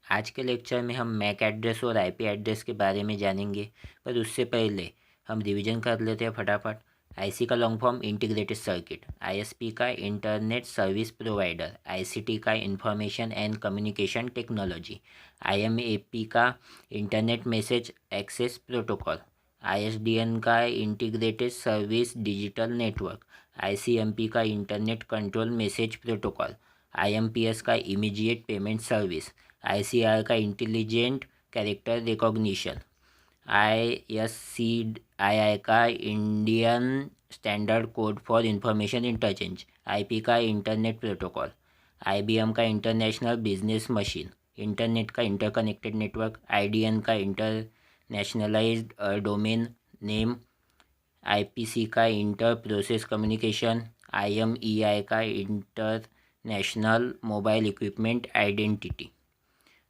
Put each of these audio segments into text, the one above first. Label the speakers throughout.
Speaker 1: आज के लेक्चर में हम मैक एड्रेस और आईपी एड्रेस के बारे में जानेंगे, पर उससे पहले हम रिवीजन कर लेते हैं फटाफट। आईसी का long form integrated circuit, ISP का इंटरनेट सर्विस प्रोवाइडर, आईसीटी का information and communication technology, IMAP का internet message access protocol, ISDN का integrated service digital network, ICMP का internet control message protocol, IMPS का इमीडिएट पेमेंट सर्विस, आईसीआर का intelligent character recognition, ISCII का Indian standard code for information interchange, IP का internet protocol, IBM का international business machine, internet का interconnected network, IDN का internationalised domain name, IPC का inter process communication, IMEI का international mobile equipment identity,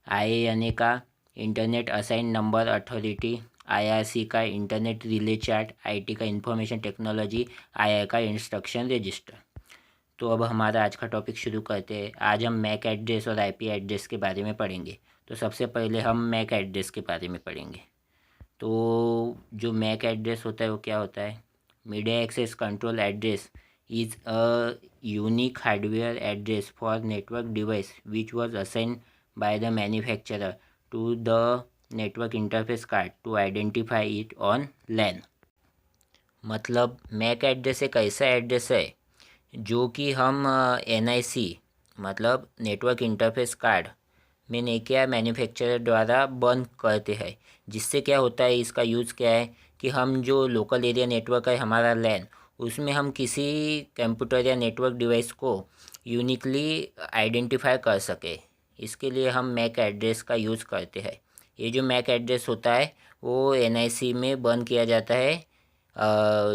Speaker 1: IANA का internet assign number authority, IRC का internet relay chart, IT का information technology, II का instruction register. तो अब हमारा आज का टॉपिक शुरू करते हैं। आज हम मैक एड्रेस और आईपी एड्रेस के बारे में पढ़ेंगे। तो सबसे पहले हम मैक एड्रेस के बारे में पढ़ेंगे। तो जो मैक एड्रेस होता है वो क्या होता है? Media access control address is a unique hardware address for network device which was assigned by the manufacturer to the network interface card to identify it on LAN। मतलब मैक एड्रेस एक ऐसा address है जो कि हम NIC मतलब network interface card में नहीं क्या मैन्युफैक्चरर द्वारा बंद करते हैं। जिससे क्या होता है, इसका यूज़ क्या है कि हम जो लोकल एरिया नेटवर्क है हमारा लैन, उसमें हम किसी कंप्यूटर या नेटवर्क डिवाइस को यूनिकली आइडेंटिफाई कर सके। इसके लिए हम मैक एड्रेस का यूज़ करते हैं। ये जो मैक एड्रेस होता है वो NIC में बंद किया जाता है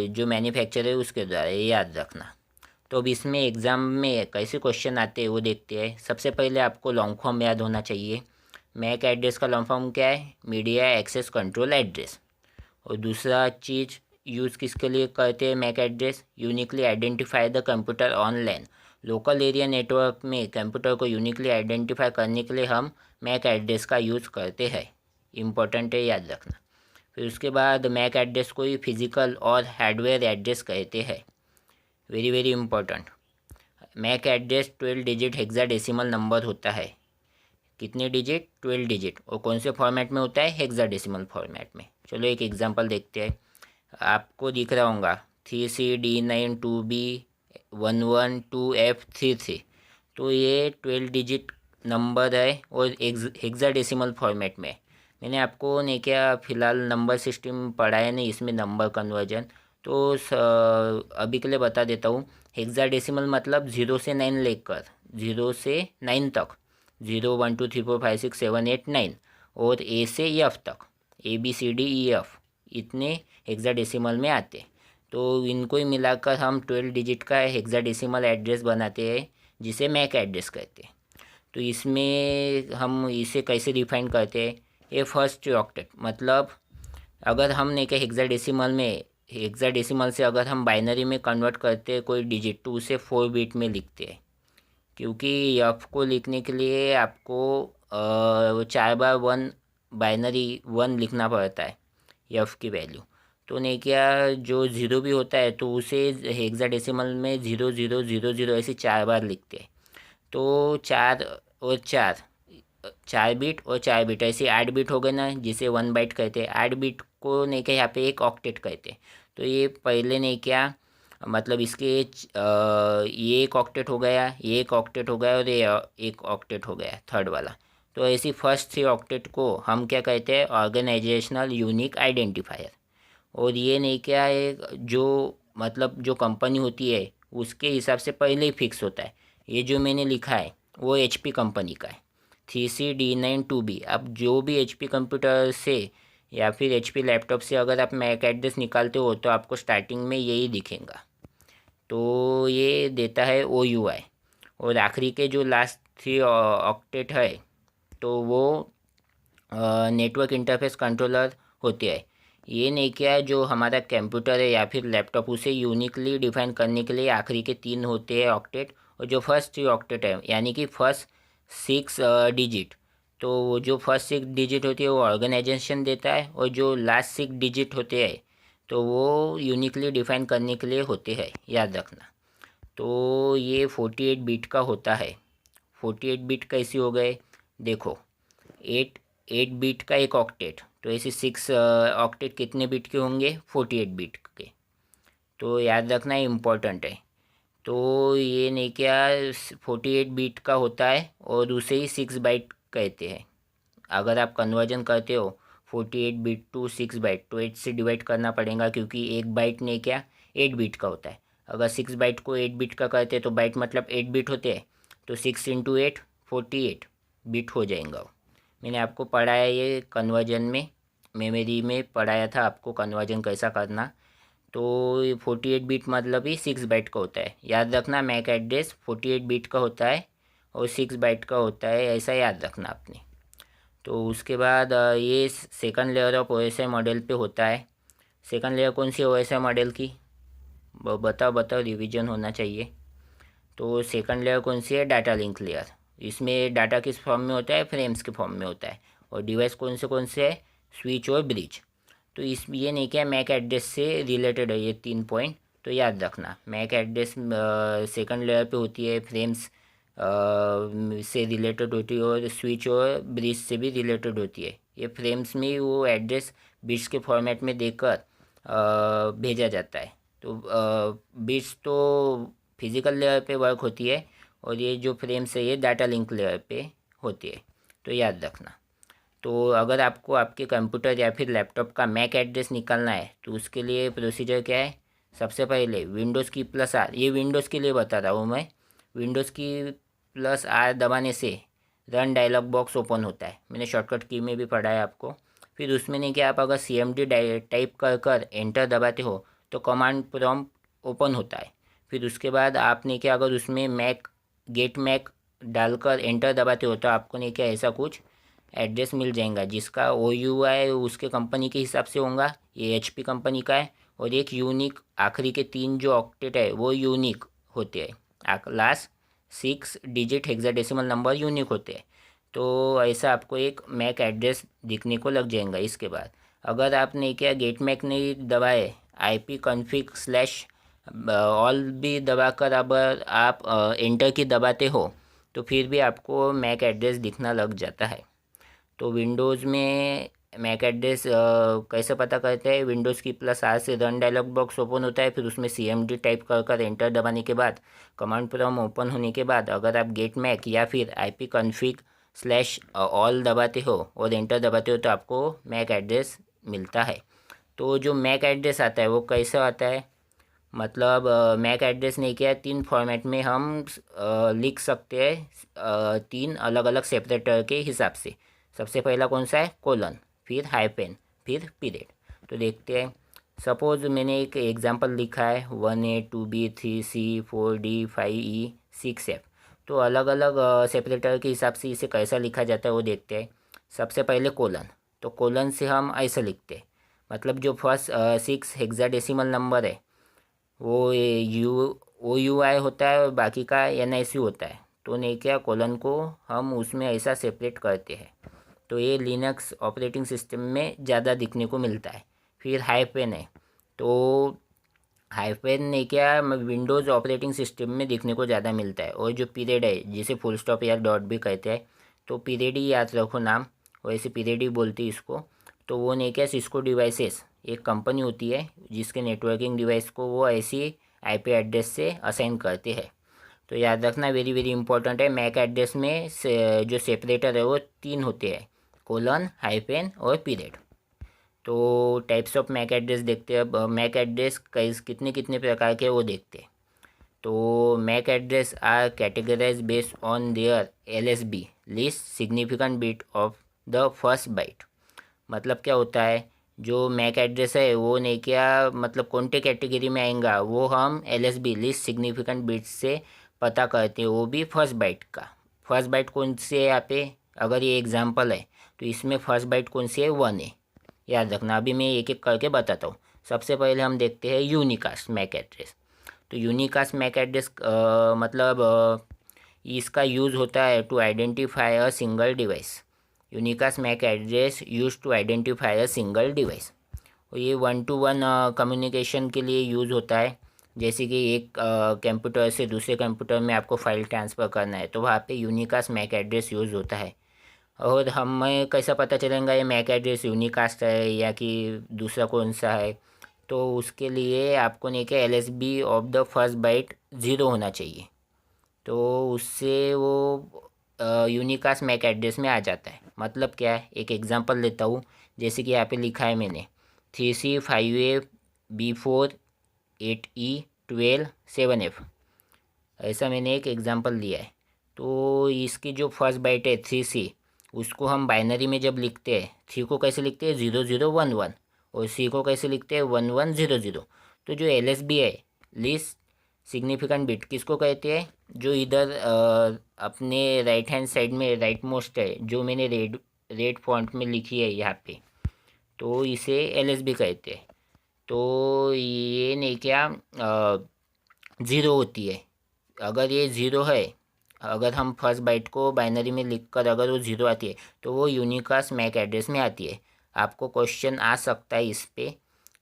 Speaker 1: जो मैन्युफैक्चरर है उसके द्वारा, ये याद रखना। तो अब इसमें एग्ज़ाम में कैसे क्वेश्चन आते हैं वो देखते हैं। सबसे पहले आपको लॉन्ग फॉर्म याद होना चाहिए। मैक एड्रेस का लॉन्ग फॉर्म क्या है? Media access control address. और दूसरा चीज़ यूज़ किसके लिए करते हैं MAC address? Uniquely identify the computer online. Local area network में कंप्यूटर को यूनिकली आइडेंटिफाई करने के लिए हम मैक एड्रेस का यूज़ करते हैं। इम्पोर्टेंट है, याद रखना। फिर उसके बाद मैक एड्रेस को ही फिजिकल और हार्डवेयर एड्रेस कहते हैं। Very very important. MAC address 12 digit hexadecimal number होता है। कितने डिजिट? 12 डिजिट। और कौन से फॉर्मेट में होता है? हेक्साडेसिमल फॉर्मेट में। चलो एक एग्जांपल देखते हैं। आपको दिख रहा होगा 3C D9 2B11 2F33। तो ये 12 डिजिट नंबर है और हेक्साडेसिमल फॉर्मेट में। मैंने आपको नहीं क्या फ़िलहाल नंबर सिस्टम पढ़ाया नहीं, इसमें नंबर कन्वर्जन। तो अभी के लिए बता देता हूँ। हेक्साडेसिमल मतलब 0 से 9 लेकर 0 से 9 तक, 0 1 2 3 4 5 6 7 8 9 और A से F तक, ABCDEF इतने हेक्साडेसिमल में आते। तो इनको ही मिलाकर हम 12 डिजिट का हेक्साडेसिमल एड्रेस बनाते हैं जिसे मैक एड्रेस कहते हैं। तो इसमें हम इसे कैसे डिफाइन करते हैं? ये फर्स्ट ऑक्टेट मतलब अगर हमने क्या हेक्साडेसिमल से अगर हम बाइनरी में कन्वर्ट करते हैं कोई डिजिट, तो उसे 4 बिट में लिखते हैं। क्योंकि एफ को लिखने के लिए आपको 4 बार 1 बाइनरी 1 लिखना पड़ता है एफ की वैल्यू। तो नहीं क्या जो ज़ीरो भी होता है तो उसे हेक्साडेसिमल में 0000 ऐसे 4 बार लिखते हैं। तो 4 बिट और 4 बिट ऐसे 8 बिट हो गए ना, जिसे 1 बाइट कहते हैं। 8 बिट को नहीं क्या यहाँ पे एक ऑक्टेट कहते हैं। तो ये पहले नहीं क्या मतलब इसके ये एक ऑक्टेट हो गया, ये एक ऑक्टेट हो गया और ये एक ऑक्टेट हो गया थर्ड वाला। तो ऐसी फर्स्ट 3 ऑक्टेट को हम क्या कहते हैं? Organisational unique identifier. और ये नहीं क्या है जो मतलब जो कंपनी होती है उसके हिसाब से पहले ही फिक्स होता है। ये जो मैंने लिखा है वो HP कंपनी का है, 3CD9 2B। अब जो भी HP कंप्यूटर से या फिर HP लैपटॉप से अगर आप मैक एड्रेस निकालते हो तो आपको स्टार्टिंग में यही दिखेगा। तो ये देता है OUI। और आखिरी के जो लास्ट 3 ऑक्टेट है तो वो नेटवर्क इंटरफेस कंट्रोलर होते हैं। ये नहीं क्या जो हमारा कंप्यूटर है या फिर लैपटॉप उसे यूनिकली डिफाइन करने के लिए आखिरी के 3 होते हैं ऑक्टेट। और जो फर्स्ट 3 ऑक्टेट है यानी कि फर्स्ट 6 डिजिट, तो वो जो फर्स्ट 6 डिजिट होती है वो ऑर्गेनाइजेशन देता है, और जो लास्ट 6 डिजिट होते हैं तो वो यूनिकली डिफाइन करने के लिए होते हैं, याद रखना। तो ये 48 बिट का होता है। 48 बिट कैसे हो गए, देखो, 8 बिट का एक ऑक्टेट, तो ऐसे 6 ऑक्टेट कितने बिट के होंगे, 48 बिट के। तो याद रखना इम्पोर्टेंट है। तो ये नहीं क्या, 48 बिट का होता है और उसे ही 6 बाइट कहते हैं। अगर आप कन्वर्जन करते हो 48 बिट टू 6 बाइट, तो 8 से डिवाइड करना पड़ेगा, क्योंकि एक बाइट ने क्या 8 बिट का होता है। अगर 6 बाइट को 8 बिट का करते तो बाइट मतलब 8 बिट होते हैं, तो 6 × 8 48 बिट हो जाएगा। मैंने आपको पढ़ाया ये कन्वर्जन में, मेमोरी में पढ़ाया था आपको कन्वर्जन कैसा करना। तो 48 बिट मतलब ही 6 बाइट का होता है, याद रखना। मैक एड्रेस 48 बिट का होता है और 6 बाइट का होता है, ऐसा याद रखना आपने। तो उसके बाद ये second layer of OSI model पे होता है। सेकंड लेयर कौन सी ओएसआई मॉडल की, बताओ बताओ, रिवीजन होना चाहिए। तो सेकंड लेयर कौन सी है, डाटा लिंक लेयर। इसमें डाटा किस फॉर्म में होता है, फ्रेम्स के फॉर्म में होता है। और डिवाइस कौन से है, स्विच और ब्रिज। तो इस ये नहीं क्या मैक एड्रेस से रिलेटेड है ये 3 पॉइंट, तो याद रखना। मैक एड्रेस सेकंड लेयर पे होती है, फ्रेम्स से रिलेटेड होती है, और स्विच और ब्रिज से भी रिलेटेड होती है। ये फ्रेम्स में वो एड्रेस बिट्स के फॉर्मेट में देकर भेजा जाता है। तो बिट्स तो फिज़िकल लेयर पे वर्क होती है, और ये जो फ्रेम्स है ये डाटा लिंक लेयर पे होती है, तो याद रखना। तो अगर आपको आपके कंप्यूटर या फिर लैपटॉप का मैक एड्रेस निकालना है, तो उसके लिए प्रोसीजर क्या है, सबसे पहले विंडोज़ की +R, ये विंडोज़ के लिए बता रहा हूँ मैं। विंडोज़ की +R दबाने से रन डायलॉग बॉक्स ओपन होता है, मैंने शॉर्टकट की में भी पढ़ा है आपको। फिर उसमें नहीं कि आप अगर CMD टाइप कर कर एंटर दबाते हो तो कमांड प्रॉम्प्ट ओपन होता है। फिर उसके बाद आपने क्या, अगर उसमें मैक गेट मैक डालकर एंटर दबाते हो तो आपको नहीं क्या ऐसा कुछ एड्रेस मिल जाएगा, जिसका OUI उसके कंपनी के हिसाब से होगा, ये HP कंपनी का है। और एक यूनिक आखिरी के 3 जो ऑक्टेट है वो यूनिक होते हैं, last 6 digit hexadecimal number unique होते हैं। तो ऐसा आपको एक मैक एड्रेस दिखने को लग जाएगा। इसके बाद अगर आपने क्या गेट मैक नहीं दबाए, IP config/ ऑल भी दबाकर अगर आप एंटर की दबाते हो तो फिर भी आपको मैक एड्रेस दिखना लग जाता है। तो विंडोज़ में मैक एड्रेस कैसे पता करते हैं, विंडोज़ की +R से रन डायलॉग बॉक्स ओपन होता है। फिर उसमें CMD टाइप कर एंटर दबाने के बाद कमांड प्रॉम्प्ट ओपन होने के बाद अगर आप गेट मैक या फिर IP config/ऑल दबाते हो और एंटर दबाते हो तो आपको मैक एड्रेस मिलता है। तो जो मैक एड्रेस आता है वो कैसे आता है, मतलब मैक एड्रेस नहीं किया, 3 फॉर्मेट में हम लिख सकते हैं, 3 अलग अलग सेपरेटर के हिसाब से। सबसे पहला कौन सा है, कोलन, फिर हाइपेन, फिर पीरियड। तो देखते हैं। सपोज मैंने एक एग्जांपल लिखा है 1A 2B 3C 4D 5E 6F। तो अलग अलग सेपरेटर के हिसाब से इसे कैसा लिखा जाता है वो देखते हैं। सबसे पहले कोलन, तो कोलन से हम ऐसा लिखते हैं, मतलब जो फर्स्ट 6 हेक्साडेसिमल नंबर है वो OUI होता है और बाकी का NIC होता है। तो नहीं क्या, कोलन को हम उसमें ऐसा सेपरेट करते हैं। तो ये लिनक्स ऑपरेटिंग सिस्टम में ज़्यादा दिखने को मिलता है। फिर हाइफेन है, तो हाइफेन ने क्या विंडोज़ ऑपरेटिंग सिस्टम में दिखने को ज़्यादा मिलता है। और जो पीरियड है जिसे फुल स्टॉप या डॉट भी कहते हैं, तो पीरियड ही याद रखो नाम, वैसे पीरियड ही बोलती है इसको। तो वो नहीं क्या, सिस्को डिवाइसेस एक कंपनी होती है जिसके नेटवर्किंग डिवाइस को वो ऐसी IP एड्रेस से असाइन करते हैं। तो याद रखना, वेरी वेरी इंपॉर्टेंट है। मैक एड्रेस में जो सेपरेटर है वो 3 होते हैं, कोलन, हाइफेन और पीरियड। तो टाइप्स ऑफ मैक एड्रेस देखते हैं। मैक एड्रेस कितने कितने प्रकार के वो देखते हैं। तो MAC address are categorise based on their LSB, least significant bit of the first byte. मतलब क्या होता है, जो मैक एड्रेस है वो नहीं क्या, मतलब कौन सी कैटेगरी में आएगा वो हम LSB, लीस्ट सिग्निफिकेंट बिट से पता करते हैं, वो भी फर्स्ट बाइट का। फर्स्ट बाइट कौन सी है यहाँ पे, अगर ये एग्जांपल है तो इसमें फर्स्ट बाइट कौन सी है, 1 है। याद रखना, अभी मैं एक एक करके बताता हूँ। सबसे पहले हम देखते हैं यूनिकास्ट मैक एड्रेस। तो यूनिकास्ट मैक एड्रेस मतलब इसका यूज़ होता है to identify a single device. Unicast MAC address use to identify a single device. और ये 1-to-1 कम्युनिकेशन के लिए यूज़ होता है। जैसे कि एक कंप्यूटर से दूसरे कंप्यूटर में आपको फाइल ट्रांसफ़र करना है, तो वहाँ पे यूनिकास्ट मैक एड्रेस यूज़ होता है। और हमें कैसा पता चलेगा ये मैक एड्रेस यूनिकास्ट है या कि दूसरा कौन सा है? तो उसके लिए आपको नहीं क्या LSB of the first byte 0 होना चाहिए, तो उससे वो यूनिकास्ट मैक एड्रेस में आ जाता है। मतलब क्या है, एक एग्जांपल लेता हूँ। जैसे कि यहाँ पे लिखा है मैंने 3C5A B4 8E12 7F, ऐसा मैंने एक एग्जांपल लिया है। तो इसकी जो फर्स्ट बाइट है 3C, उसको हम बाइनरी में जब लिखते हैं, 3 को कैसे लिखते हैं 0011, और C को कैसे लिखते हैं 1100। तो जो LSB है, लीस्ट सिग्निफिकेंट बिट, किसको कहते हैं? जो इधर अपने राइट हैंड साइड में राइट मोस्ट है, जो मैंने रेड फॉन्ट में लिखी है यहाँ पे, तो इसे LSB कहते हैं। तो ये नहीं क्या 0 होती है। अगर ये 0 है, अगर हम फर्स्ट बाइट को बाइनरी में लिख कर अगर वो 0 आती है, तो वो यूनिकास्ट मैक एड्रेस में आती है। आपको क्वेश्चन आ सकता है इस पे,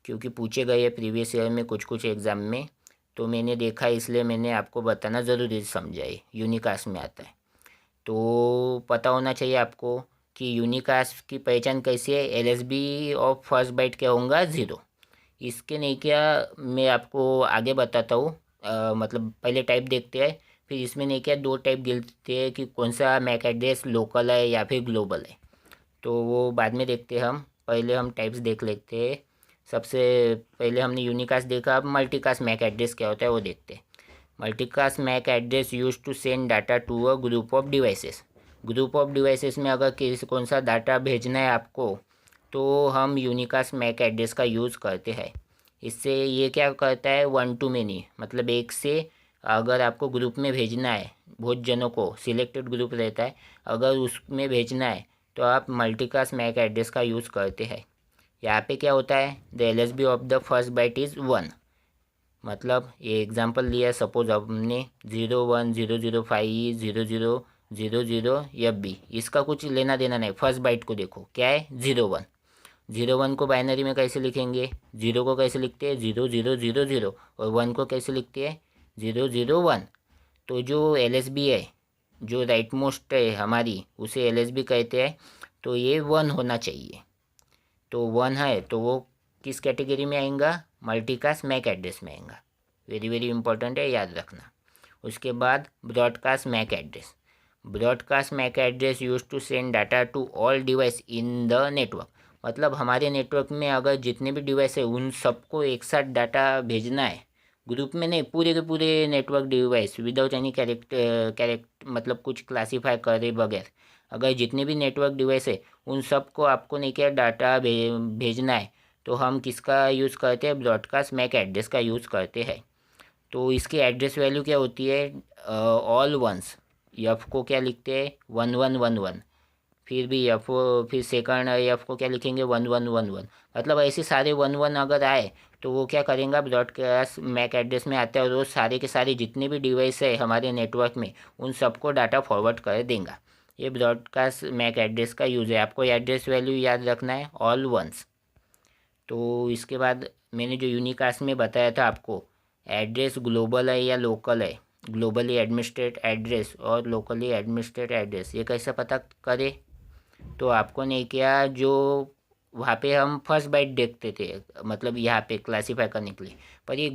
Speaker 1: क्योंकि पूछे गए हैं प्रीवियस ईयर में कुछ कुछ एग्ज़ाम में, तो मैंने देखा, इसलिए मैंने आपको बताना ज़रूरी समझा है। यूनिकास्ट में आता है, तो पता होना चाहिए आपको कि यूनिकास्ट की पहचान कैसी है। LSB ऑफ फर्स्ट बाइट क्या होगा 0। इसके नहीं क्या मैं आपको आगे बताता हूँ। मतलब पहले टाइप देखते हैं, फिर इसमें नहीं क्या 2 टाइप गिनते हैं कि कौन सा मैक एड्रेस लोकल है या फिर ग्लोबल है, तो वो बाद में देखते हैं। हम पहले हम टाइप्स देख लेते हैं। सबसे पहले हमने यूनिकास्ट देखा, अब मल्टीकास्ट मैक एड्रेस क्या होता है वो देखते हैं। Multicast MAC address use to send data to a group of devices. Group of devices में अगर कौन सा डाटा भेजना है आपको, तो हम यूनिकास्ट मैक एड्रेस का यूज़ करते हैं। इससे ये क्या करता है, 1 to many, मतलब एक से अगर आपको ग्रुप में भेजना है, बहुत जनों को सिलेक्टेड ग्रुप रहता है, अगर उसमें भेजना है तो आप मल्टीकास्ट मैक एड्रेस का यूज़ करते हैं। यहाँ पे क्या होता है, the LSB of the first byte is 1। मतलब ये एग्जांपल लिया, सपोज हमने 010005E0000 FB, इसका कुछ लेना देना नहीं, फर्स्ट बाइट को देखो क्या है 01। 01 को बाइनरी में कैसे लिखेंगे, 0 को कैसे लिखते हैं 0000, और 1 को कैसे लिखते हैं 001। तो जो LSB है, जो राइट मोस्ट है हमारी, उसे LSB कहते हैं। तो ये 1 होना चाहिए। तो 1 है तो वो किस कैटेगरी में आएगा, मल्टीकास्ट मैक एड्रेस में आएगा। वेरी वेरी इंपॉर्टेंट है, याद रखना। उसके बाद broadcast MAC address. Broadcast MAC address use to send data to all device in the network. मतलब हमारे नेटवर्क में अगर जितने भी डिवाइस है उन सबको एक साथ डाटा भेजना है, ग्रुप में नहीं, पूरे के पूरे network device without any character मतलब कुछ क्लासीफाई करे बगैर, अगर जितने भी नेटवर्क डिवाइस है उन सबको आपको नहीं क्या डाटा भेजना है, तो हम किसका यूज़ करते हैं, ब्रॉडकास्ट मैक एड्रेस का यूज़ करते हैं। तो इसकी एड्रेस वैल्यू क्या होती है, ऑल वंस। एफ को क्या लिखते हैं 1111, फिर भी एफ, फिर सेकंड एफ को क्या लिखेंगे 1111। मतलब ऐसे सारे 11 अगर आए तो वो क्या करेंगे, ब्रॉडकास्ट मैक एड्रेस में आते हैं और वो सारे के सारे जितने भी डिवाइस है हमारे नेटवर्क में उन सबको डाटा फॉरवर्ड कर देंगे। ये ब्रॉडकास्ट मैक एड्रेस का यूज़ है। आपको एड्रेस वैल्यू याद रखना है ऑल वंस। तो इसके बाद मैंने जो यूनिकास्ट में बताया था आपको, एड्रेस ग्लोबल है या लोकल है, ग्लोबली एडमिनिस्ट्रेट एड्रेस और लोकली एडमिनिस्ट्रेट एड्रेस, ये कैसे पता करें? तो आपको नहीं क्या, जो वहाँ पे हम फर्स्ट बाइट देखते थे, मतलब यहाँ पे क्लासीफाई करने के लिए, पर ये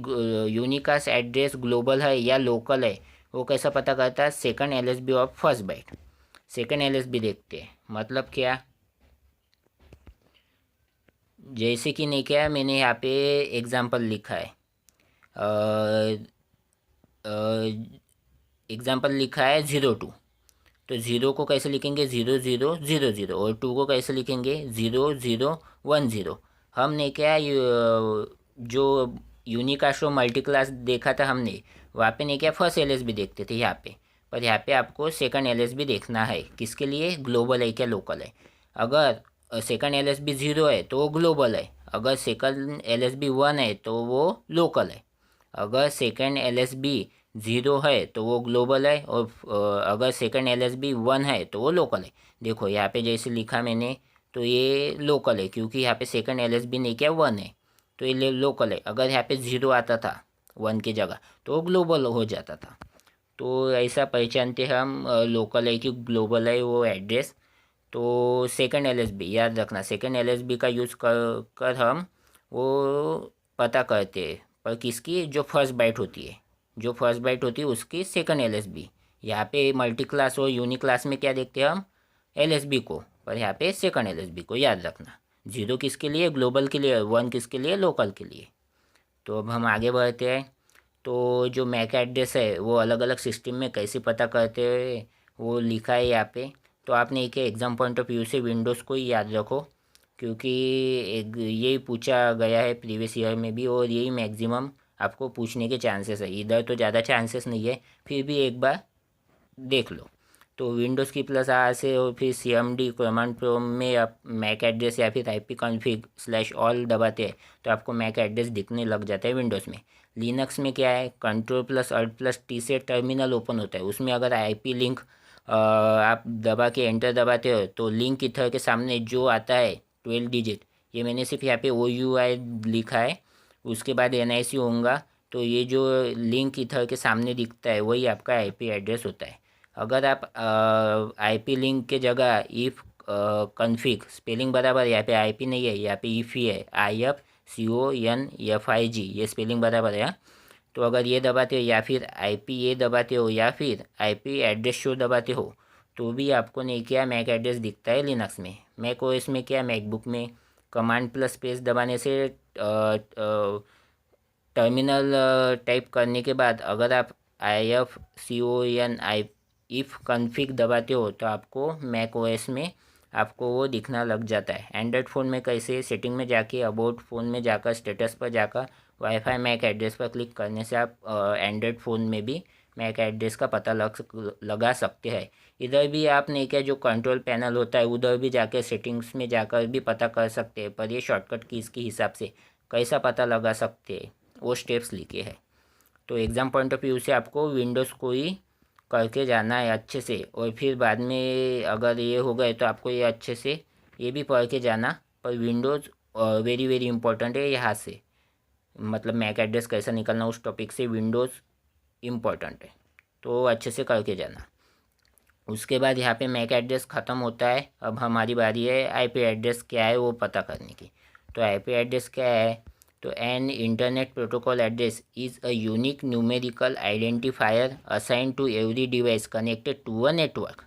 Speaker 1: यूनिकास्ट एड्रेस ग्लोबल है या लोकल है वो कैसा पता करता है, second LSB of first byte. Second LSB देखते हैं, मतलब क्या, जैसे कि नहीं क्या मैंने यहाँ पे एग्जांपल लिखा है, एग्जांपल लिखा है 02। तो 0 को कैसे लिखेंगे 0000, और 2 को कैसे लिखेंगे 0010। हमने क्या जो यूनिकास्ट और मल्टी क्लास देखा था हमने, वहाँ पे नहीं क्या फर्स्ट LSB देखते थे यहाँ पे, पर यहाँ पे आपको सेकंड LSB देखना है। किसके लिए, ग्लोबल है क्या लोकल है। अगर सेकंड LSB 0 है तो वो ग्लोबल है, अगर सेकंड LSB 1 है तो वो लोकल है। अगर सेकंड LSB ज़ीरो है तो वो ग्लोबल है, और अगर सेकंड LSB 1 है तो वो लोकल है। देखो यहाँ पे जैसे लिखा मैंने, तो ये लोकल है क्योंकि यहाँ पे सेकंड LSB नहीं क्या 1 है, तो ये लोकल है। अगर यहाँ पे ज़ीरो आता था 1 की जगह तो वो ग्लोबल हो जाता था। तो ऐसा पहचानते हम लोकल है कि ग्लोबल है वो एड्रेस। तो सेकंड LSB याद रखना, सेकंड LSB का यूज़ कर हम वो पता करते हैं, पर किसकी, जो फर्स्ट बाइट होती है, जो फर्स्ट बाइट होती है उसकी सेकंड LSB। यहाँ पे मल्टी क्लास और यूनी क्लास में क्या देखते हैं हम, LSB को, पर यहाँ पे सेकंड LSB को याद रखना। जीरो किसके लिए, ग्लोबल के लिए, 1 किसके लिए, लोकल के लिए। तो अब हम आगे बढ़ते हैं। तो जो मैक एड्रेस है वो अलग अलग सिस्टम में कैसे पता करते हैं वो लिखा है यहाँ पे। तो आपने एक एग्ज़ाम पॉइंट ऑफ व्यू से विंडोज़ को ही याद रखो, क्योंकि एक यही पूछा गया है प्रीवियस ईयर में भी, और यही मैक्सिमम आपको पूछने के चांसेस है। इधर तो ज़्यादा चांसेस नहीं है, फिर भी एक बार देख लो। तो विंडोज़ की प्लस आर से और फिर CMD कमांड प्रॉम्प्ट में आप मैक एड्रेस या फिर IP कॉन्फ़िग स्लैश ऑल दबाते हैं तो आपको मैक एड्रेस दिखने लग जाता है विंडोज़ में। लिनक्स में क्या है, control plus alt plus T से टर्मिनल ओपन होता है, उसमें अगर IP लिंक आप दबा के एंटर दबाते हो तो लिंक ईथर के सामने जो आता है 12 डिजिट, ये मैंने सिर्फ यहाँ पे OUI लिखा है, उसके बाद NIC होगा, तो ये जो लिंक ईथर के सामने दिखता है वही आपका IP एड्रेस होता है। अगर आप IP लिंक के जगह इफ़ कन्फिग, स्पेलिंग बराबर यहाँ पे IP नहीं है, यहाँ पे इफ़ ही है, IFCONFIG, ये स्पेलिंग बराबर है हाँ? तो अगर ये दबाते हो या फिर IP ये दबाते हो या फिर IP एड्रेस शो दबाते हो तो भी आपको नहीं क्या मैक एड्रेस दिखता है लिनक्स में। मैक OS में क्या, मैकबुक में कमांड प्लस स्पेस दबाने से टर्मिनल टाइप करने के बाद अगर आप IFCON इफ़ कन्फिग दबाते हो तो आपको मैक OS में आपको वो दिखना लग जाता है। एंड्रॉयड फ़ोन में कैसे, सेटिंग में जाके अबाउट फ़ोन में जाकर स्टेटस पर जाकर वाईफाई मैक एड्रेस पर क्लिक करने से आप एंड्रॉयड फ़ोन में भी मैक एड्रेस का पता लगा सकते हैं। इधर भी आपने क्या, जो कंट्रोल पैनल होता है उधर भी जाकर सेटिंग्स में जाकर भी पता कर सकते हैं, पर ये शॉर्टकट कीज़ के हिसाब से कैसा पता लगा सकते हैं वो स्टेप्स लिखे हैं। तो एग्ज़ाम पॉइंट ऑफ व्यू से आपको विंडोज़ को ही करके जाना है अच्छे से, और फिर बाद में अगर ये हो गए तो आपको ये अच्छे से ये भी पढ़ के जाना। पर विंडोज़ वेरी वेरी इंपॉर्टेंट है यहाँ से, मतलब मैक एड्रेस कैसा निकलना उस टॉपिक से विंडोज़ इम्पॉर्टेंट है, तो अच्छे से करके जाना। उसके बाद यहाँ पे मैक एड्रेस ख़त्म होता है, अब हमारी बारी है IP एड्रेस क्या है वो पता करने की। तो IP एड्रेस क्या है, तो an internet protocol address is a unique numerical identifier assign to every device connected to a network.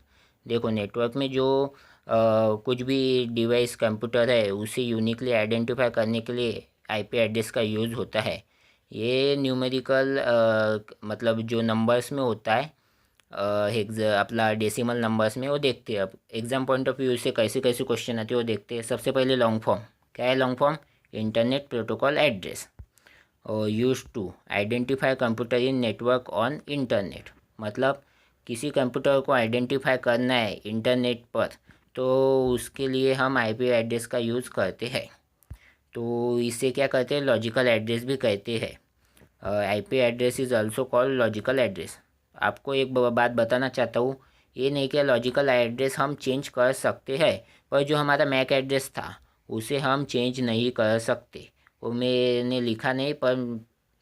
Speaker 1: देखो नेटवर्क में जो कुछ भी डिवाइस कंप्यूटर है उसे यूनिकली आइडेंटिफाई करने के लिए IP एड्रेस का यूज़ होता है। ये न्यूमेरिकल मतलब जो नंबर्स में होता है, अपना डेसिमल नंबर्स में, वो देखते हैं। अब एग्जाम पॉइंट ऑफ व्यू से कैसे कैसे क्वेश्चन आते हैं वो देखते हैं। सबसे पहले लॉन्ग फॉर्म क्या है, long form internet protocol address और use to identify computer in network on internet, मतलब किसी कंप्यूटर को आइडेंटिफाई करना है इंटरनेट पर तो उसके लिए हम IP एड्रेस का यूज़ करते हैं। तो इसे क्या कहते हैं, लॉजिकल एड्रेस भी कहते हैं। IP address is also called logical address. आपको एक बात बताना चाहता हूँ, ये नहीं कि लॉजिकल एड्रेस हम चेंज कर सकते हैं, पर जो हमारा मैक एड्रेस था उसे हम चेंज नहीं कर सकते। वो मैंने लिखा नहीं, पर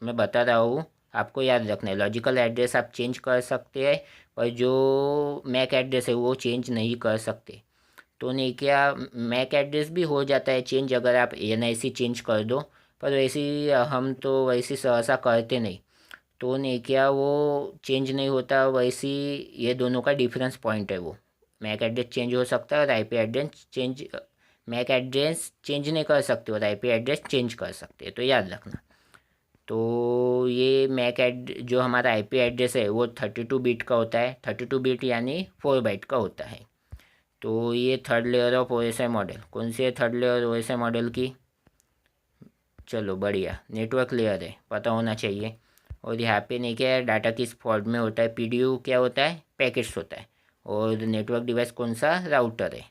Speaker 1: मैं बता रहा हूँ, आपको याद रखना है। लॉजिकल एड्रेस आप चेंज कर सकते हैं, पर जो मैक एड्रेस है वो चेंज नहीं कर सकते। तो नहीं क्या, मैक एड्रेस भी हो जाता है चेंज अगर आप NIC चेंज कर दो, पर वैसे ही हम तो वैसे सहसा करते नहीं, तो नहीं क्या वो चेंज नहीं होता। वैसे ये दोनों का डिफरेंस पॉइंट है, वो मैक एड्रेस चेंज हो सकता है और IP address change, MAC address change नहीं कर सकते और IP एड्रेस चेंज कर सकते हैं, तो याद रखना। तो ये मैक एड जो हमारा IP एड्रेस है वो 32 बिट का होता है, 32 बिट यानी 4 बाइट का होता है। तो ये third layer of OSI model, कौन सी है थर्ड लेयर OSI मॉडल की, चलो बढ़िया, नेटवर्क लेयर है, पता होना चाहिए। और यहाँ पे नहीं क्या है, डाटा किस फॉर्म में होता है, PDU क्या होता है, पैकेट्स होता है, और नेटवर्क डिवाइस कौन सा, राउटर है।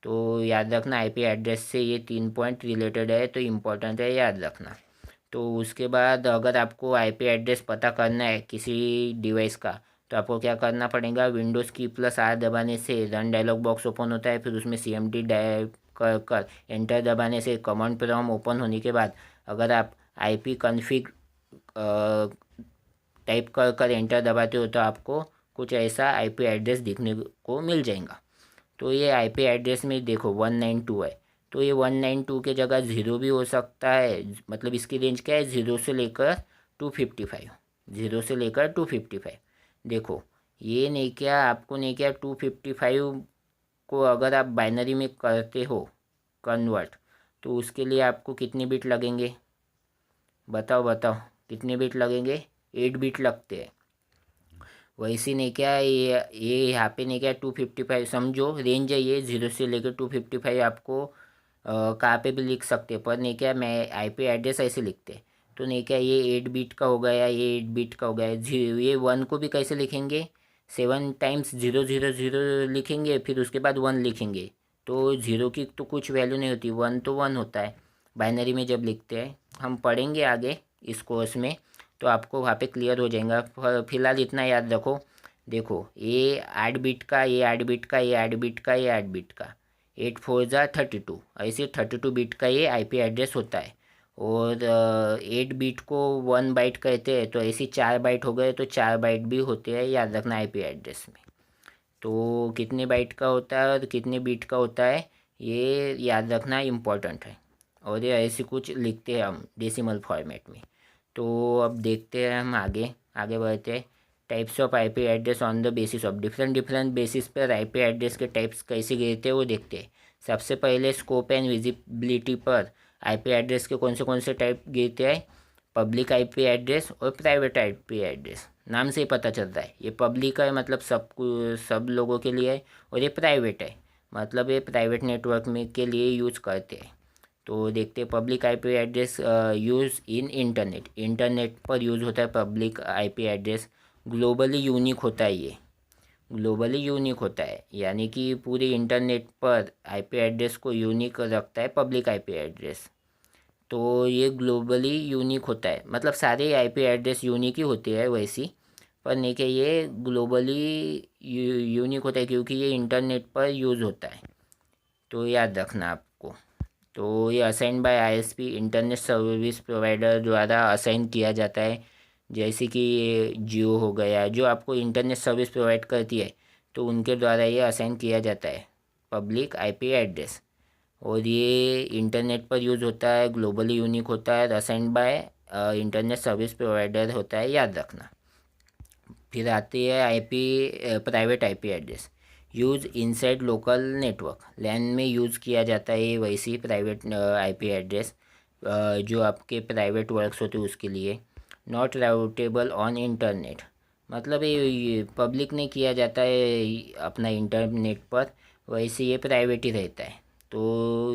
Speaker 1: तो याद रखना IP एड्रेस से ये 3 पॉइंट रिलेटेड है, तो इम्पोर्टेंट है, याद रखना। तो उसके बाद अगर आपको आईपी एड्रेस पता करना है किसी डिवाइस का, तो आपको क्या करना पड़ेगा, विंडोज़ की प्लस आर दबाने से रन डायलॉग बॉक्स ओपन होता है, फिर उसमें CMD टाइप कर एंटर दबाने से कमांड प्रॉम्प्ट ओपन होने के बाद अगर आप आईपी कॉन्फ़िग टाइप कर एंटर दबाते हो तो आपको कुछ ऐसा आईपी एड्रेस दिखने को मिल जाएगा। तो ये आईपी एड्रेस में देखो 192 है, तो ये 192 के जगह 0 भी हो सकता है। मतलब इसकी रेंज क्या है, 0 से लेकर 255, 0 से लेकर 255। देखो ये नहीं क्या, आपको नहीं क्या 255 को अगर आप बाइनरी में करते हो कन्वर्ट, तो उसके लिए आपको कितने बिट लगेंगे, बताओ बताओ कितने बिट लगेंगे, 8 बिट लगते हैं। वैसे नहीं क्या ये यहाँ पे नहीं क्या 255 समझो रेंज है, ये 0 से लेकर 255 आपको कहाँ पे भी लिख सकते हैं, पर नहीं क्या मैं आईपी एड्रेस ऐसे लिखते हैं। तो नहीं क्या ये 8 बिट का हो गया, ये 8 बिट का हो गया। ये 1 को भी कैसे लिखेंगे, 7 टाइम्स 000 लिखेंगे, फिर उसके बाद 1 लिखेंगे। तो 0 की तो कुछ वैल्यू नहीं होती, 1 तो 1 होता है बाइनरी में जब लिखते हैं। हम पढ़ेंगे आगे इस कोर्स में, तो आपको वहाँ पे क्लियर हो जाएगा। फिलहाल इतना याद रखो। देखो ये 8 बिट का, ये 8 बिट का, ये 8 बिट का, ये 8 बिट का, 8 4 जा 32, ऐसे 32 बिट का ये आईपी एड्रेस होता है। और 8 बिट को 1 बाइट कहते हैं, तो ऐसे 4 बाइट हो गए, तो 4 बाइट भी होते हैं, याद रखना आईपी एड्रेस में। तो कितने बाइट का होता है और कितने बिट का होता है ये याद रखना इम्पोर्टेंट है। और ये ऐसे कुछ लिखते हैं हम डेसिमल फॉर्मेट में। तो अब देखते हैं हम आगे आगे बढ़ते हैं। Types of IP address on the basis of different different basis पर आईपी एड्रेस के टाइप्स कैसे गिरते हैं वो देखते हैं। सबसे पहले स्कोप एंड विजिबिलिटी पर आईपी एड्रेस के कौन से टाइप गिरते हैं, पब्लिक आईपी एड्रेस और प्राइवेट आईपी एड्रेस। नाम से ही पता चलता है ये पब्लिक है, मतलब सब लोगों के लिए है, और ये प्राइवेट है, मतलब ये प्राइवेट नेटवर्क में के लिए यूज़ करते हैं। तो देखते हैं public IP address use in internet, internet पर यूज़ होता है public IP address. Globally unique होता है ये, ग्लोबली यूनिक होता है, यानी कि पूरे इंटरनेट पर आईपी एड्रेस को यूनिक रखता है पब्लिक आईपी एड्रेस। तो ये ग्लोबली यूनिक होता है, मतलब सारे आईपी एड्रेस यूनिक ही होते हैं वैसी, पर नहीं कि ये ग्लोबली यूनिक होता है क्योंकि ये इंटरनेट पर यूज़ होता है। तो याद रखना आपको। तो ये assign by ISP, internet service provider द्वारा असाइन किया जाता है। जैसे कि ये जियो हो गया, जो आपको इंटरनेट सर्विस प्रोवाइड करती है, तो उनके द्वारा ये असाइन किया जाता है पब्लिक आईपी एड्रेस। और ये इंटरनेट पर यूज़ होता है, ग्लोबली यूनिक होता है, assign by internet service provider होता है, याद रखना। फिर आती है IP private IP address, use inside local network, LAN में यूज़ किया जाता है वैसी प्राइवेट आईपी एड्रेस जो आपके प्राइवेट वर्क्स होते हैं उसके लिए। नॉट राउटेबल ऑन इंटरनेट, मतलब ये पब्लिक नहीं किया जाता है अपना इंटरनेट पर, वैसे ये प्राइवेट ही रहता है। तो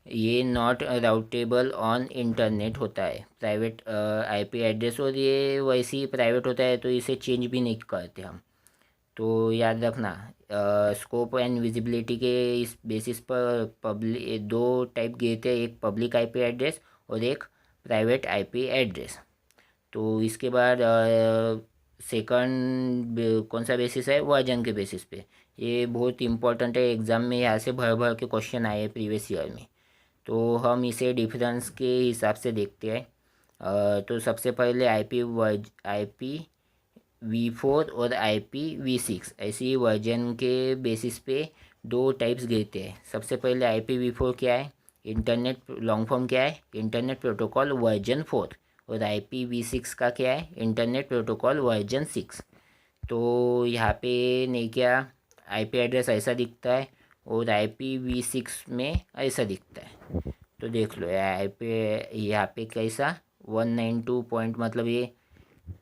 Speaker 1: ये नॉट राउटेबल ऑन इंटरनेट होता है प्राइवेट आईपी एड्रेस, और ये वैसे ही प्राइवेट होता है, तो इसे चेंज भी नहीं करते हम। तो याद रखना स्कोप एंड विजिबिलिटी के इस बेसिस पर पब्लिक दो टाइप गिरते हैं, एक पब्लिक आईपी एड्रेस और एक प्राइवेट आईपी एड्रेस। तो इसके बाद सेकंड कौन सा बेसिस है, वर्जन के बेसिस पे। ये बहुत इंपॉर्टेंट है, एग्ज़ाम में यहाँ से भर भर के क्वेश्चन आए प्रीवियस ईयर में। तो हम इसे डिफरेंस के हिसाब से देखते हैं। तो सबसे पहले IP v4 और IPv6 ऐसी वर्जन के बेसिस पे दो टाइप्स गिरते हैं। सबसे पहले IPv4 क्या है, इंटरनेट लॉन्ग फॉर्म क्या है, इंटरनेट प्रोटोकॉल वर्जन 4, और IPv6 का क्या है, इंटरनेट प्रोटोकॉल वर्जन 6। तो यहाँ पे नहीं क्या आईपी एड्रेस ऐसा दिखता है और IPv6 में ऐसा दिखता है। तो देख लो यहाँ पे कैसा 192 पॉइंट, मतलब ये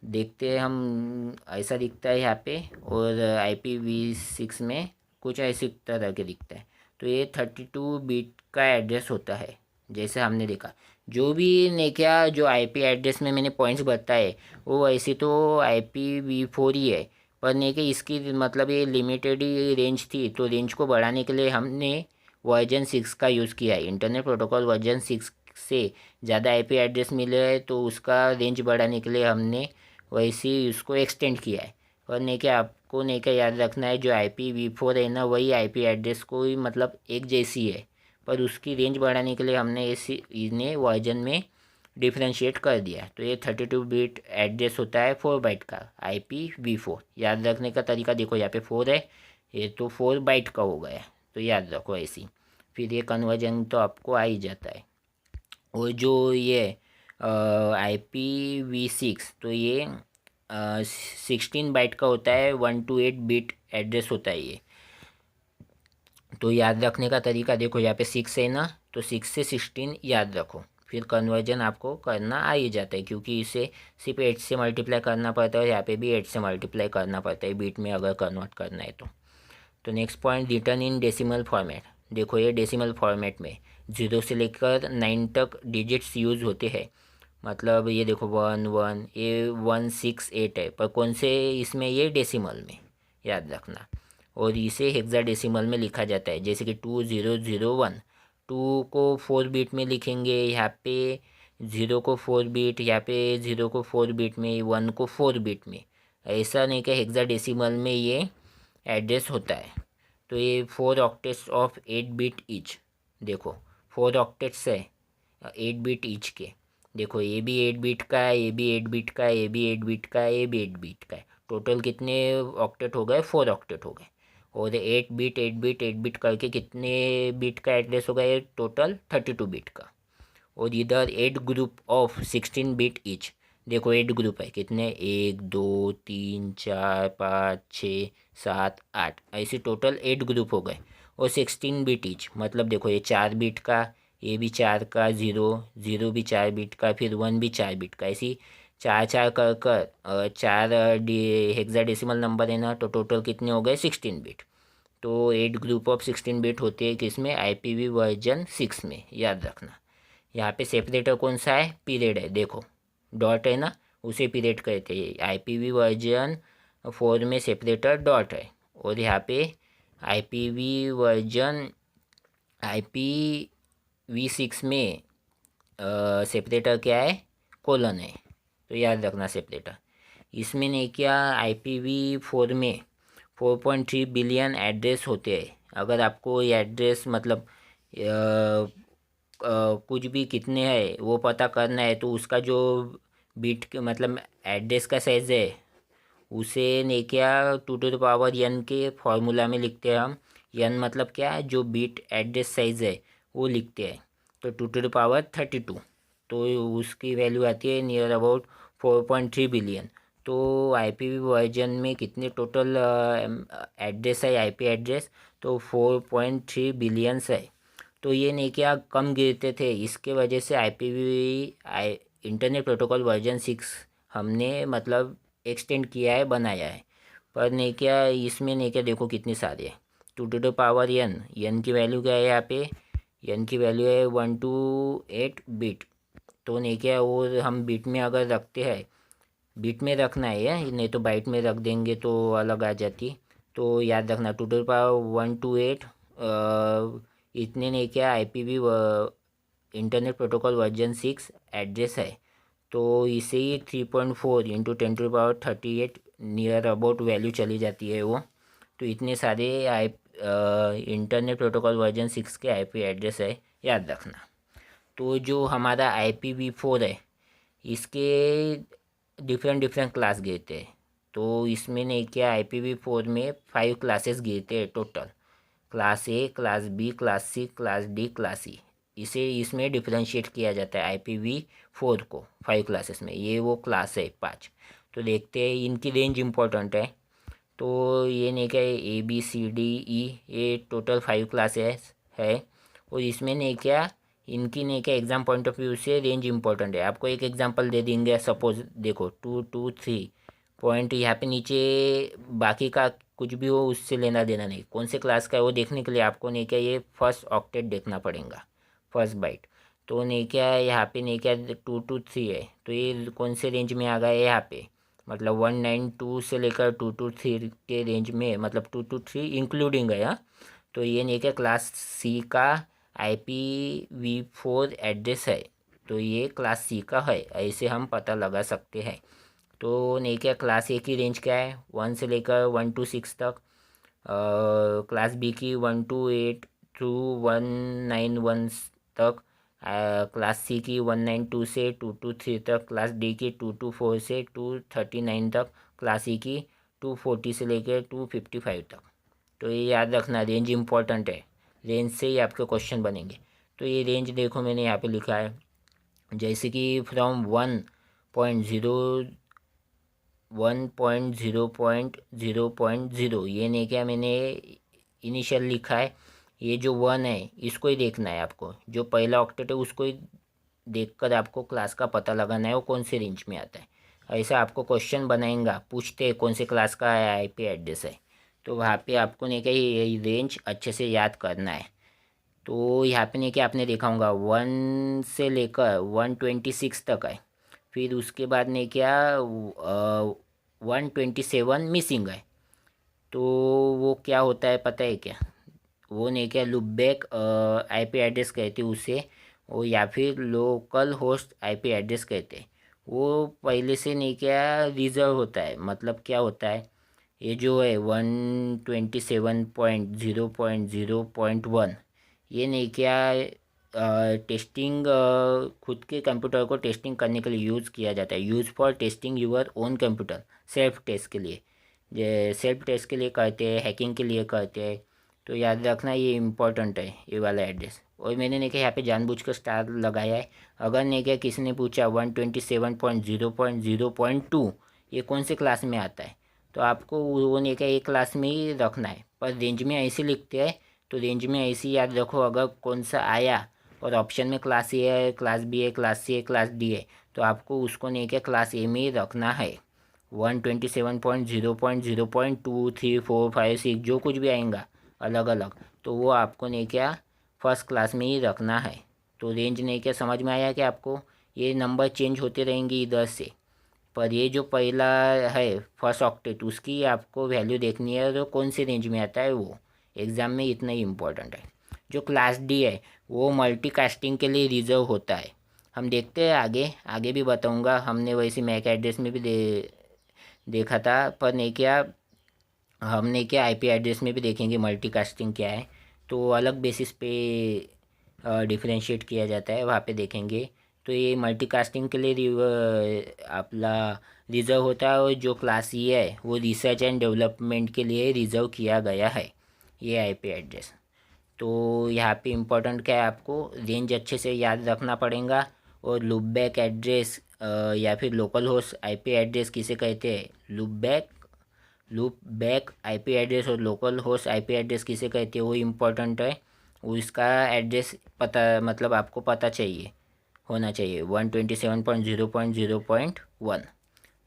Speaker 1: देखते हैं हम ऐसा दिखता है यहाँ पे, और IPv6 में कुछ ऐसी तरह के दिखता है। तो ये 32 बिट का एड्रेस होता है, जैसे हमने देखा। जो भी ने क्या जो आईपी एड्रेस में मैंने पॉइंट्स बताए वो ऐसी तो IPv4 ही है, पर नहीं कि इसकी मतलब ये लिमिटेड ही रेंज थी, तो रेंज को बढ़ाने के लिए हमने वर्जन 6 का यूज़ किया है, इंटरनेट प्रोटोकॉल वर्जन 6 से ज़्यादा आईपी एड्रेस मिले हैं तो उसका रेंज बढ़ाने के लिए हमने वैसे ही उसको एक्सटेंड किया है। और नहीं क्या आपको नहीं क्या याद रखना है, जो IPv4 है ना वही आईपी एड्रेस को ही मतलब एक जैसी है, पर उसकी रेंज बढ़ाने के लिए हमने इन्हें वर्जन में डिफ्रेंशिएट कर दिया। तो ये 32 बिट एड्रेस होता है 4 बाइट का IPv4। याद रखने का तरीका देखो, यहाँ पे 4 है, ये तो 4 बाइट का हो गया, तो याद रखो ऐसी। फिर ये कन्वर्जन तो आपको आ ही जाता है। और जो ये IPv6 तो ये 16 बाइट का होता है, 1 to 8 बिट एड्रेस होता है ये। तो याद रखने का तरीका देखो, यहाँ पे 6 है ना, तो 6 से 16 याद रखो, फिर कन्वर्जन आपको करना आ ही जाता है, क्योंकि इसे सिर्फ 8 से मल्टीप्लाई करना पड़ता है और यहाँ पे भी 8 से मल्टीप्लाई करना पड़ता है बीट में अगर कन्वर्ट करना है तो next point, return in decimal format. देखो ये डेसिमल फॉर्मेट में 0 से लेकर 9 तक डिजिट्स यूज़ होते हैं। मतलब ये देखो 1 1, ये 168 है, पर कौन से इसमें, ये डेसिमल में याद रखना। और इसे हेक्साडेसिमल में लिखा जाता है, जैसे कि 2001। 2 को 4 बिट में लिखेंगे, यहाँ पे 0 को 4 बिट, यहाँ पे 0 को 4 बिट में, 1 को 4 बिट में। ऐसा नहीं कि हेक्साडेसिमल में ये एड्रेस होता है। तो ये 4 ऑक्टेट्स ऑफ 8 बिट ईच। देखो 4 ऑक्टेट्स है 8 बिट ईच के। देखो ये भी 8 बिट का है, ये भी 8 बिट का है, ये भी 8 बिट का है, ये भी 8 बिट का है। टोटल कितने ऑक्टेट हो गए? 4 ऑक्टेट हो गए। और 8 बिट 8 बिट 8 बिट करके कितने बिट का एड्रेस हो गया? टोटल 32 बिट का। और इधर 8 ग्रुप ऑफ 16 बिट ईच। देखो 8 ग्रुप है, कितने? 1 2 3 4 5 6 7 8, ऐसे टोटल 8 ग्रुप हो गए। और 16 बिट ईच, मतलब देखो ये 4 बिट का, ये भी 4 का, 0 0 भी 4 बिट का, फिर 1 भी 4 बिट का, ऐसी 4 4 कर कर 4 हेक्साडेसिमल नंबर है ना, तो टोटल कितने हो गए? 16 बिट। तो 8 ग्रुप ऑफ 16 बिट होते हैं किसमें? IPv6 में, याद रखना। यहाँ पे सेपरेटर कौन सा है? पीरियड है, देखो डॉट है ना, उसे पीरियड कहते हैं। IPv4 में सेपरेटर डॉट है। और यहाँ पे IPv6 में सेपरेटर क्या है? कोलन है। तो याद रखना सेपरेटर। इसमें नहीं क्या, IPv4 में 4.3 बिलियन एड्रेस होते हैं। अगर आपको ये एड्रेस मतलब कुछ भी कितने हैं वो पता करना है, तो उसका जो बिट के मतलब एड्रेस का साइज़ है उसे नहीं क्या 2 to the power n के फॉर्मूला में लिखते हैं हम। n मतलब क्या है? जो बिट एड्रेस साइज़ है वो लिखते हैं। तो 2 to the power 32, तो उसकी वैल्यू आती है नियर अबाउट 4.3 बिलियन। तो IPv वर्जन में कितने टोटल एड्रेस है, IP एड्रेस? तो 4.3 बिलियंस है। तो ये नहीं क्या कम गिरते थे, इसके वजह से इंटरनेट प्रोटोकॉल वर्जन 6 हमने मतलब एक्सटेंड किया है, बनाया है। पर नहीं क्या इसमें नहीं क्या देखो कितनी सारी है। 2 to the power n, n की वैल्यू क्या है यहाँ पे? n की वैल्यू है 1 to 8 बिट। तो नहीं क्या, और हम बिट में अगर रखते हैं, बिट में रखना है, नहीं तो बाइट में रख देंगे तो अलग आ जाती। तो याद रखना 2 to the power 1 to 8 इतने नहीं क्या IPv internet protocol version 6 address है। तो इसे ही 3.4 into 10 to the power 38 near about value चली जाती है वो। तो इतने सारे इंटरनेट प्रोटोकॉल वर्जन 6 के IP एड्रेस है, याद रखना। तो जो हमारा IPv4 है इसके डिफरेंट डिफरेंट क्लास गिरते हैं। तो इसमें नहीं क्या IPv4 में 5 क्लासेस गिरते हैं total. Class A, class B, class C, class D, class E। इसे इसमें डिफरेंशिएट किया जाता है IPv4 को 5 क्लासेस में। ये वो क्लास है 5। तो देखते हैं, इनकी रेंज इम्पोर्टेंट है। तो ये नहीं क्या ABCDE, ये टोटल 5 क्लासेस है। और इसमें नहीं क्या इनकी नहीं क्या एग्ज़ाम पॉइंट ऑफ व्यू से रेंज इंपॉर्टेंट है। आपको एक एग्जांपल दे देंगे, सपोज देखो 2 2 3 पॉइंट यहाँ पे नीचे, बाकी का कुछ भी हो उससे लेना देना नहीं, कौन से क्लास का है वो देखने के लिए आपको नहीं क्या ये फर्स्ट ऑक्टेट देखना पड़ेगा, फर्स्ट बाइट। तो नहीं क्या यहाँ पे नहीं क्या 2 to 3 है, तो ये कौन से रेंज में आ गया है यहाँ पे? मतलब 192 से लेकर 2 to 3 के रेंज में, मतलब 2 to 3 इंक्लूडिंग है। हाँ, तो ये नहीं क्या क्लास C का IPv4 एड्रेस है तो ये क्लास सी का है, ऐसे हम पता लगा सकते हैं। तो नहीं क्या क्लास ए की रेंज क्या है, 1 से लेकर 1 to 6 तक। क्लास बी की 1 to 8 टू 191 तक। क्लास सी की 192 से 223 तक। क्लास डी की 224 से 239 तक। क्लास ई की 240 से लेकर 255 तक। तो ये याद रखना, रेंज इम्पोर्टेंट है, रेंज से ही आपके क्वेश्चन बनेंगे। तो ये रेंज देखो मैंने यहाँ पे लिखा है, जैसे कि फ्रॉम 1.0.0.0 ये नहीं क्या मैंने इनिशियल लिखा है, ये जो 1 है इसको ही देखना है आपको, जो पहला ऑक्टेट है उसको ही देखकर आपको क्लास का पता लगाना है वो कौन से रेंज में आता है। ऐसा आपको क्वेश्चन बनाएंगा, पूछते हैं कौन से क्लास का IP एड्रेस है, तो वहाँ पे आपको नहीं क्या ये रेंज अच्छे से याद करना है। तो यहाँ पे नहीं कि आपने देखा होगा 1 से लेकर 126 तक है, फिर उसके बाद नहीं क्या 127 मिसिंग है। तो वो क्या होता है पता है क्या, वो नहीं क्या लूपबैक IP एड्रेस कहते हैं उसे, वो या फिर लोकल होस्ट IP एड्रेस कहते हैं। वो पहले से नहीं क्या रिजर्व होता है, मतलब क्या होता है, ये जो है 127.0.0.1 ये नहीं क्या टेस्टिंग खुद के कंप्यूटर को टेस्टिंग करने के लिए यूज़ किया जाता है, use for testing your own computer, self test के लिए, सेल्फ टेस्ट के लिए करते हैं, हैकिंग के लिए करते हैं। तो याद रखना ये इम्पोर्टेंट है ये वाला एड्रेस। और मैंने नहीं कहा यहाँ पे जानबूझकर स्टार लगाया है, अगर नहीं क्या किसी ने पूछा 127.0.0.2 ये कौन से क्लास में आता है, तो आपको वो नहीं क्या एक क्लास में ही रखना है, पर रेंज में ऐसे लिखते हैं तो रेंज में ऐसे ही याद रखो, अगर कौन सा आया और ऑप्शन में क्लास ए है, क्लास बी है, क्लास सी है, क्लास डी है, तो आपको उसको नहीं क्या क्लास ए में ही रखना है। 127.0.0.2 3 4 5 6 जो कुछ भी आएगा अलग अलग, तो वो आपको नहीं क्या फर्स्ट क्लास में ही रखना है। तो रेंज नहीं क्या समझ में आया कि आपको ये नंबर चेंज होते रहेंगे इधर से, पर ये जो पहला है फर्स्ट ऑक्टेट उसकी आपको वैल्यू देखनी है, तो कौन सी रेंज में आता है वो एग्ज़ाम में इतना ही इम्पोर्टेंट है। जो क्लास डी है वो मल्टीकास्टिंग के लिए रिजर्व होता है, हम देखते हैं आगे आगे भी बताऊंगा, हमने वैसे मैक एड्रेस में भी देखा था, पर नहीं क्या हमने क्या IP एड्रेस में भी देखेंगे मल्टीकास्टिंग क्या है, तो अलग बेसिस पे डिफरेंशिएट किया जाता है, वहाँ पे देखेंगे। तो ये मल्टीकास्टिंग के लिए अपना रिज़र्व होता है, और जो क्लास ई है वो रिसर्च एंड डेवलपमेंट के लिए रिज़र्व किया गया है ये IP एड्रेस। तो यहाँ पे इम्पोर्टेंट क्या है, आपको रेंज अच्छे से याद रखना पड़ेगा। और लूपबैक एड्रेस या फिर लोकल होस्ट IP एड्रेस किसे कहते हैं, लूपबैक IP एड्रेस और लोकल होस्ट IP एड्रेस किसे कहते हैं वो इम्पोर्टेंट है, वो इसका एड्रेस पता मतलब आपको पता चाहिए होना चाहिए 127.0.0.1।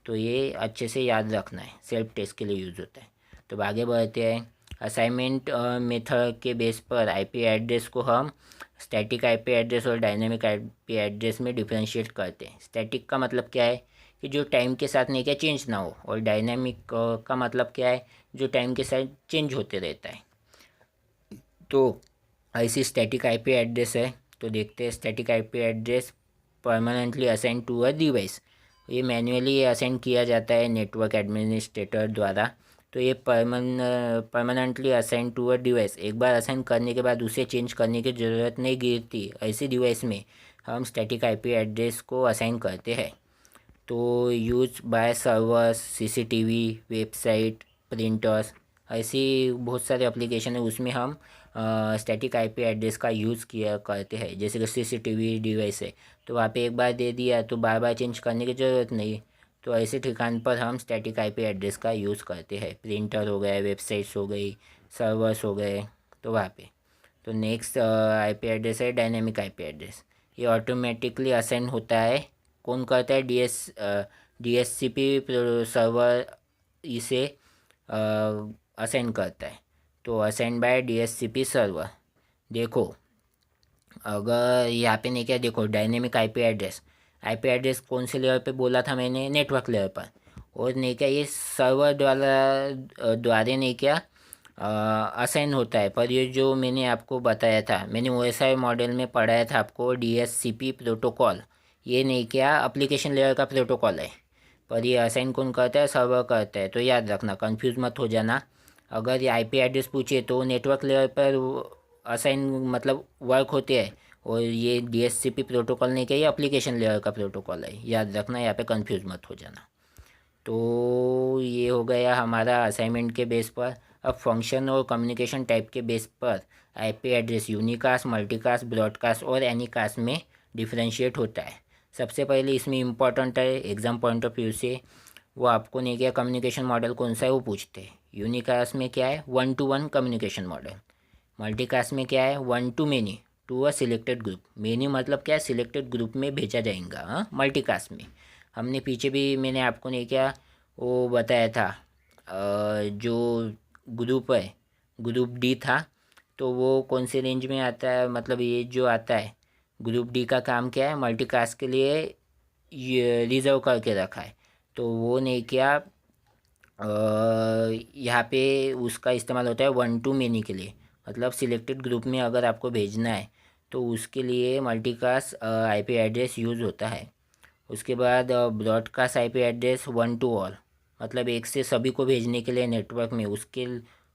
Speaker 1: तो ये अच्छे से याद रखना है, सेल्फ टेस्ट के लिए यूज़ होता है। तो आगे बढ़ते हैं, असाइनमेंट मेथड के बेस पर IP एड्रेस को हम स्टैटिक IP एड्रेस और डायनेमिक IP एड्रेस में डिफ्रेंशिएट करते हैं। स्टैटिक का मतलब क्या है कि जो टाइम के साथ नहीं क्या चेंज ना हो, और डायनेमिक का मतलब क्या है जो टाइम के साथ चेंज होते रहता है। तो ऐसी स्टैटिक IP एड्रेस है, तो देखते हैं static IP address permanently assign to a device, ये मैन्युअली असाइन किया जाता है नेटवर्क एडमिनिस्ट्रेटर द्वारा। तो ये permanently assign to a device, एक बार असाइन करने के बाद उसे चेंज करने की ज़रूरत नहीं गिरती, ऐसी डिवाइस में हम स्टैटिक IP एड्रेस को असाइन करते हैं। तो use by servers, CCTV, website, printers, ऐसी बहुत सारे एप्लीकेशन है उसमें हम स्टैटिक IP एड्रेस का यूज़ किया करते हैं। जैसे कि CCTV डिवाइस है तो वहाँ पे एक बार दे दिया तो बार बार चेंज करने की ज़रूरत नहीं, तो ऐसे ठिकान पर हम स्टैटिक IP एड्रेस का यूज़ करते हैं। प्रिंटर हो गए, वेबसाइट्स हो गई, सर्वर्स हो गए, तो वहाँ पे। तो नेक्स्ट IP एड्रेस है डायनेमिक IP एड्रेस, ये ऑटोमेटिकली असाइन होता है, कौन करता है, DHCP सर्वर इसे असाइन करता है। तो असाइन बाय DHCP सर्वर। देखो अगर यहाँ पे नहीं क्या, देखो डायनेमिक IP एड्रेस कौन से लेयर पे बोला था मैंने, नेटवर्क लेयर पर, और नहीं क्या ये सर्वर द्वारा नहीं क्या असाइन होता है। पर ये जो मैंने आपको बताया था, मैंने OSI मॉडल में पढ़ाया था आपको DHCP प्रोटोकॉल, ये नहीं क्या एप्लीकेशन लेयर का प्रोटोकॉल है। पर ये असाइन कौन करता है? सर्वर करता है। तो याद रखना, कंफ्यूज मत हो जाना। अगर ये IP एड्रेस पूछे तो नेटवर्क लेयर पर असाइन मतलब वर्क होते हैं, और ये DHCP प्रोटोकॉल नहीं क्या, ये एप्लीकेशन लेयर का प्रोटोकॉल है। याद रखना, यहाँ पे कंफ्यूज मत हो जाना। तो ये हो गया हमारा असाइनमेंट के बेस पर। अब फंक्शन और कम्युनिकेशन टाइप के बेस पर IP address unicast, multicast, broadcast और एनीकास्ट में डिफ्रेंशिएट होता है। सबसे पहले इसमें इम्पॉर्टेंट है एग्ज़ाम पॉइंट ऑफ व्यू से, वो आपको नहीं क्या कम्युनिकेशन मॉडल कौन सा है वो पूछते हैं। यूनिकास्ट में क्या है? 1-to-1 communication model. मल्टीकास्ट में क्या है? 1-to-many, to a selected group. Many मतलब क्या है? सिलेक्टेड ग्रुप में भेजा जाएगा। हाँ, मल्टीकास्ट में हमने पीछे भी मैंने आपको नहीं क्या वो बताया था, जो ग्रुप है, ग्रुप डी था, तो वो कौन से रेंज में आता है? मतलब ये जो आता है ग्रुप डी का काम क्या है? मल्टीकास्ट के लिए ये रिजर्व करके रखा है। तो वो नहीं क्या यहाँ पे उसका इस्तेमाल होता है 1-to-many के लिए। मतलब सिलेक्टेड ग्रुप में अगर आपको भेजना है तो उसके लिए मल्टीकास्ट IP एड्रेस यूज़ होता है। उसके बाद ब्रॉडकास्ट IP एड्रेस 1-to-all, मतलब एक से सभी को भेजने के लिए नेटवर्क में,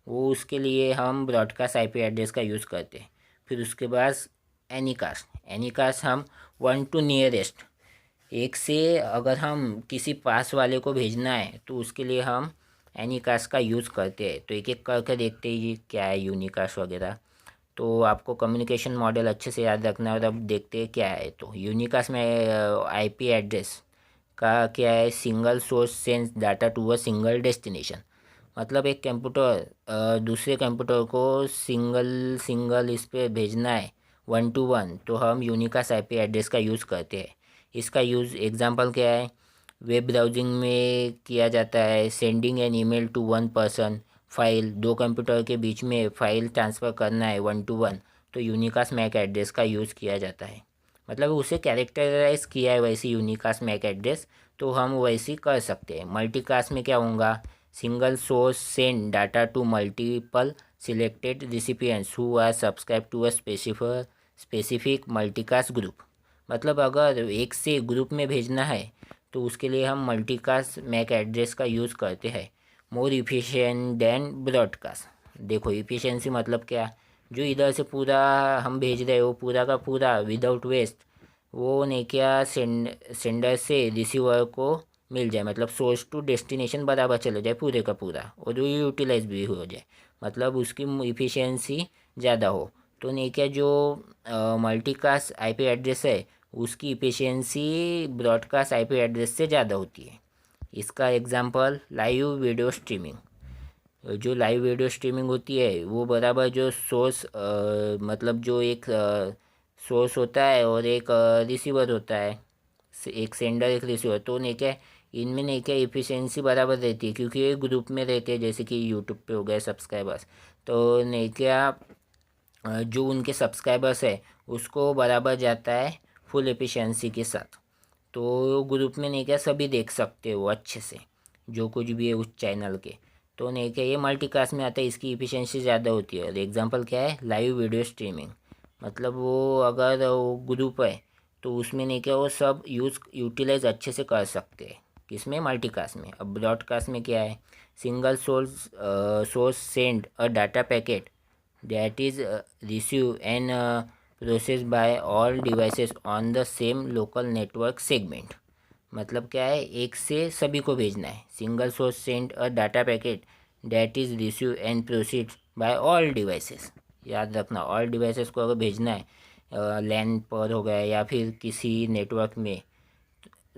Speaker 1: उसके लिए हम ब्रॉडकास्ट IP एड्रेस का यूज़ करते हैं। फिर उसके बाद एनीकास्ट हम 1-to-nearest, एक से अगर हम किसी पास वाले को भेजना है तो उसके लिए हम एनीकास्ट का यूज़ करते हैं। तो एक एक करके देखते हैं ये क्या है यूनिकास्ट वगैरह। तो आपको कम्युनिकेशन मॉडल अच्छे से याद रखना है। और अब देखते हैं क्या है। तो यूनिकास्ट में IP एड्रेस का क्या है? Single source sends data to a single destination. मतलब एक कंप्यूटर दूसरे कंप्यूटर को सिंगल सिंगल इस पे भेजना है 1-to-1, तो हम यूनिकास्ट IP एड्रेस का यूज़ करते हैं। इसका यूज़ एग्जांपल क्या है? वेब ब्राउजिंग में किया जाता है। Sending an email to one person file, दो कंप्यूटर के बीच में फ़ाइल ट्रांसफ़र करना है 1-to-1, तो यूनिकास्ट मैक एड्रेस का यूज़ किया जाता है। मतलब उसे कैरेक्टराइज किया है वैसे यूनिकास्ट मैक एड्रेस, तो हम वैसे कर सकते हैं। मल्टीकास्ट में क्या होगा? Single source send data to multiple selected recipients who are subscribe to a specific multicast group. मतलब अगर एक से ग्रुप में भेजना है तो उसके लिए हम मल्टीकास्ट मैक एड्रेस का यूज़ करते हैं। मोर इफिशिएंट देन ब्रॉडकास्ट। देखो इफिशिएंसी मतलब क्या? जो इधर से पूरा हम भेज रहे हो पूरा का पूरा विदाउट वेस्ट, वो नहीं क्या सेंडर से रिसीवर को मिल जाए, मतलब सोर्स टू डेस्टिनेशन बराबर चले जाए पूरे का पूरा, और वो यूटिलाइज भी हो जाए, मतलब उसकी इफिशिएंसी ज़्यादा हो। तो नहीं क्या जो मल्टीकास्ट IP एड्रेस है उसकी इफिशिएंसी ब्रॉडकास्ट IP एड्रेस से ज़्यादा होती है। इसका एग्जांपल लाइव वीडियो स्ट्रीमिंग। जो लाइव वीडियो स्ट्रीमिंग होती है वो बराबर जो सोर्स मतलब जो एक सोर्स होता है और एक रिसीवर होता है, एक सेंडर एक रिसीवर, तो नहीं क्या इनमें नहीं क्या इफिशिएंसी बराबर रहती है, क्योंकि ये ग्रुप में रहते हैं, जैसे कि यूट्यूब पे हो गए सब्सक्राइबर्स। तो नहीं क्या जो उनके सब्सक्राइबर्स है उसको बराबर जाता है फुल एफिशिएंसी के साथ। तो ग्रुप में नहीं क्या सभी देख सकते हो अच्छे से जो कुछ भी है उस चैनल के। तो नहीं क्या ये मल्टीकास्ट में आता है, इसकी इफिशिएंसी ज़्यादा होती है। और एग्जांपल क्या है? Live video streaming. मतलब वो अगर वो ग्रुप है तो उसमें नहीं क्या वो सब यूटिलाइज अच्छे से कर सकते हैं। किसमें? मल्टीकास्ट में। अब ब्रॉडकास्ट में क्या है? Single source send a data packet that is received and processed by all devices on the same local network segment। मतलब क्या है? एक से सभी को भेजना है। Single source send a data packet that is receive and proceed bye all devices. याद रखना, ऑल डिवाइसेस को अगर भेजना है लैन पर हो गया या फिर किसी नेटवर्क में,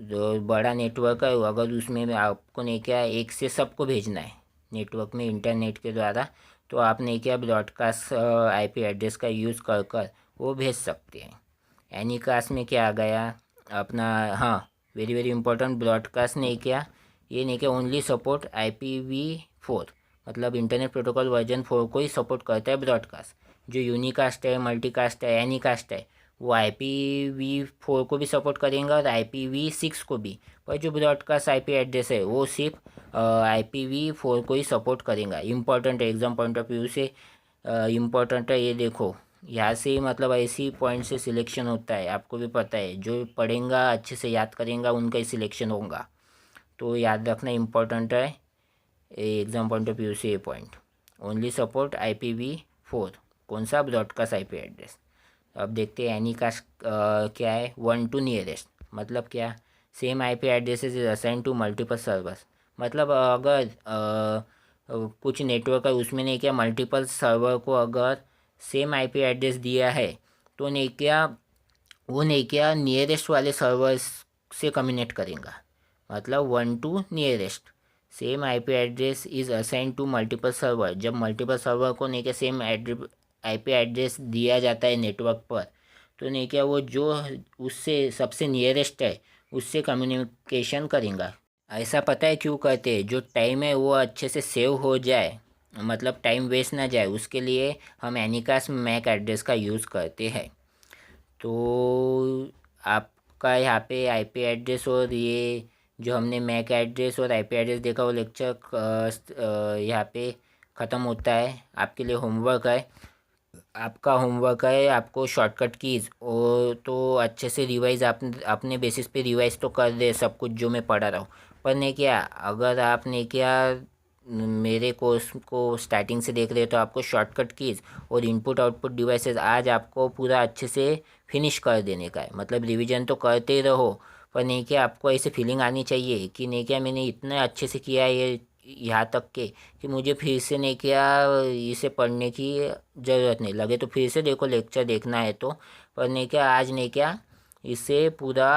Speaker 1: जो बड़ा नेटवर्क है अगर उसमें आपको नहीं क्या एक से सबको भेजना है नेटवर्क में इंटरनेट के द्वारा, तो आपने क्या ब्रॉडकास्ट IP एड्रेस का यूज़ कर कर वो भेज सकते हैं। एनीकास्ट में क्या आ गया अपना? हाँ, वेरी वेरी इंपॉर्टेंट, ब्रॉडकास्ट नहीं क्या ये नहीं क्या ओनली सपोर्ट IPv4, मतलब इंटरनेट प्रोटोकॉल वर्जन 4 को ही सपोर्ट करता है ब्रॉडकास्ट। जो यूनिकास्ट है, मल्टीकास्ट है, एनीकास्ट है, वो IPv4 को भी सपोर्ट करेंगे और IPv6 को भी। पर जो ब्रॉडकास्ट IP एड्रेस है वो सिर्फ IPv4 को ही सपोर्ट करेगा। इम्पोर्टेंट है, एग्ज़ाम पॉइंट ऑफ व्यू से इम्पोर्टेंट है। ये देखो यहाँ से मतलब ऐसी पॉइंट से सिलेक्शन होता है, आपको भी पता है। जो पढ़ेगा अच्छे से याद करेगा उनका ही सिलेक्शन होगा। तो याद रखना इम्पोर्टेंट है एग्ज़ाम पॉइंट ऑफ व्यू से ये पॉइंट। ओनली सपोर्ट IPv4, कौन सा? Broadcast IP address. अब देखते हैं एनी कास्ट क्या है। 1 to नियरेस्ट मतलब क्या? Same IP addresses is assign to multiple servers. मतलब अगर कुछ नेटवर्क है उसमें नहीं क्या मल्टीपल सर्वर को अगर सेम IP एड्रेस दिया है तो नहीं क्या वो नहीं क्या नियरेस्ट वाले सर्वर्स से कम्युनिकेट करेगा। मतलब 1 to nearest same IP address is assign to multiple server. जब मल्टीपल सर्वर को नहीं क्या सेम IP एड्रेस दिया जाता है नेटवर्क पर तो नहीं क्या वो जो उससे सबसे नियरेस्ट है उससे कम्युनिकेशन करेगा। ऐसा पता है क्यों करते हैं? जो टाइम है वो अच्छे से सेव हो जाए, मतलब टाइम वेस्ट ना जाए, उसके लिए हम एनिकास मैक एड्रेस का यूज़ करते हैं। तो आपका यहाँ पे IP एड्रेस और ये जो हमने मैक एड्रेस और IP एड्रेस देखा वो लेक्चर यहाँ पे ख़त्म होता है। आपके लिए होमवर्क है, आपका होमवर्क है आपको शॉर्टकट कीज़ और तो अच्छे से रिवाइज़ आप अपने बेसिस पे रिवाइज़ तो कर दे सब कुछ जो मैं पढ़ा रहा हूँ। पर नहीं क्या अगर आपने क्या मेरे कोर्स को स्टार्टिंग से देख रहे हो तो आपको शॉर्टकट कीज़ और इनपुट आउटपुट डिवाइसेस आज आपको पूरा अच्छे से फिनिश कर देने का है। मतलब रिवीजन तो करते ही रहो, पर नहीं क्या आपको ऐसे फीलिंग आनी चाहिए कि नहीं क्या मैंने इतने अच्छे से किया है ये यहाँ तक के कि मुझे फिर से नहीं क्या इसे पढ़ने की ज़रूरत नहीं लगे तो फिर से देखो लेक्चर देखना है तो। पर नहीं क्या आज नहीं क्या इसे पूरा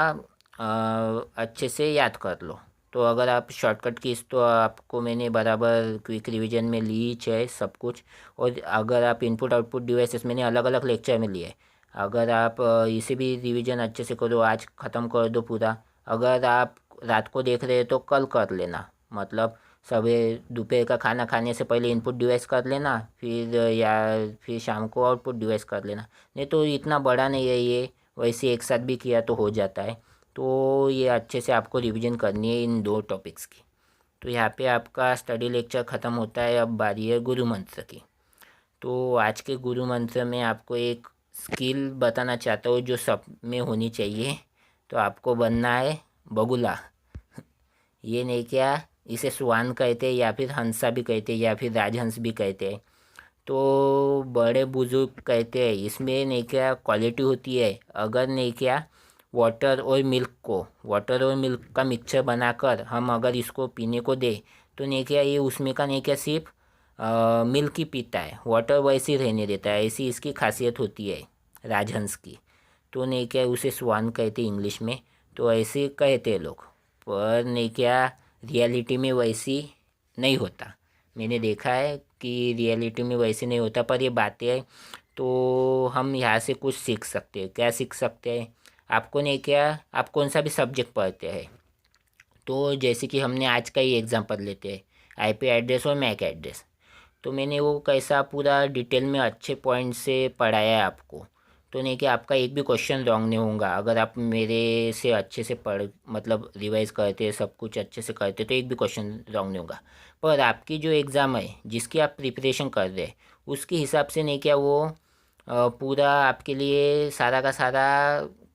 Speaker 1: अच्छे से याद कर लो। तो अगर आप शॉर्टकट कीज़ तो आपको मैंने बराबर क्विक रिवीजन में ली है सब कुछ। और अगर आप इनपुट आउटपुट डिवाइसेस मैंने अलग अलग लेक्चर में लिए। अगर आप इसे भी रिवीजन अच्छे से करो, आज ख़त्म कर दो पूरा। अगर आप रात को देख रहे हो तो कल कर लेना। मतलब सवेरे दोपहर का खाना खाने से पहले इनपुट डिवाइस कर लेना, फिर शाम को आउटपुट डिवाइस कर लेना। नहीं तो इतना बड़ा नहीं है ये, वैसे एक साथ भी किया तो हो जाता है। तो ये अच्छे से आपको रिवीजन करनी है इन 2 टॉपिक्स की। तो यहाँ पे आपका स्टडी लेक्चर ख़त्म होता है। अब बारी है गुरु मंत्र की। तो आज के गुरु मंत्र में आपको एक स्किल बताना चाहता हूँ जो सब में होनी चाहिए। तो आपको बनना है बगुला। ये नहीं क्या इसे स्वान कहते हैं या फिर हंसा भी कहते हैं या फिर राजहंस भी कहते हैं। तो बड़े बुजुर्ग कहते हैं इसमें नहीं क्या क्वालिटी होती है। अगर नहीं क्या वाटर और मिल्क का मिक्सचर बनाकर हम अगर इसको पीने को दे तो नहीं क्या ये उसमें का नहीं क्या सिर्फ मिल्क ही पीता है, वाटर वैसे ही रहने देता है। ऐसी इसकी खासियत होती है राजहंस की। तो नहीं क्या उसे स्वान कहते इंग्लिश में। तो ऐसे कहते हैं लोग, पर नहीं क्या रियलिटी में वैसी नहीं होता। मैंने देखा है कि रियलिटी में वैसे नहीं होता। पर ये बातें हैं तो हम यहाँ से कुछ सीख सकते हैं। क्या सीख सकते हैं? आपको नहीं क्या आप कौन सा भी सब्जेक्ट पढ़ते हैं तो जैसे कि हमने आज का ही एग्जांपल लेते हैं IP एड्रेस और मैक एड्रेस। तो मैंने वो कैसा पूरा डिटेल में अच्छे पॉइंट से पढ़ाया है आपको। तो नहीं कि आपका एक भी क्वेश्चन रॉन्ग नहीं होगा अगर आप मेरे से अच्छे से पढ़ मतलब रिवाइज करते हैं सब कुछ अच्छे से करते तो एक भी क्वेश्चन रॉन्ग नहीं होगा। पर आपकी जो एग्ज़ाम है जिसकी आप प्रिपरेशन कर रहे हैं उसके हिसाब से नहीं क्या वो पूरा आपके लिए सारा का सारा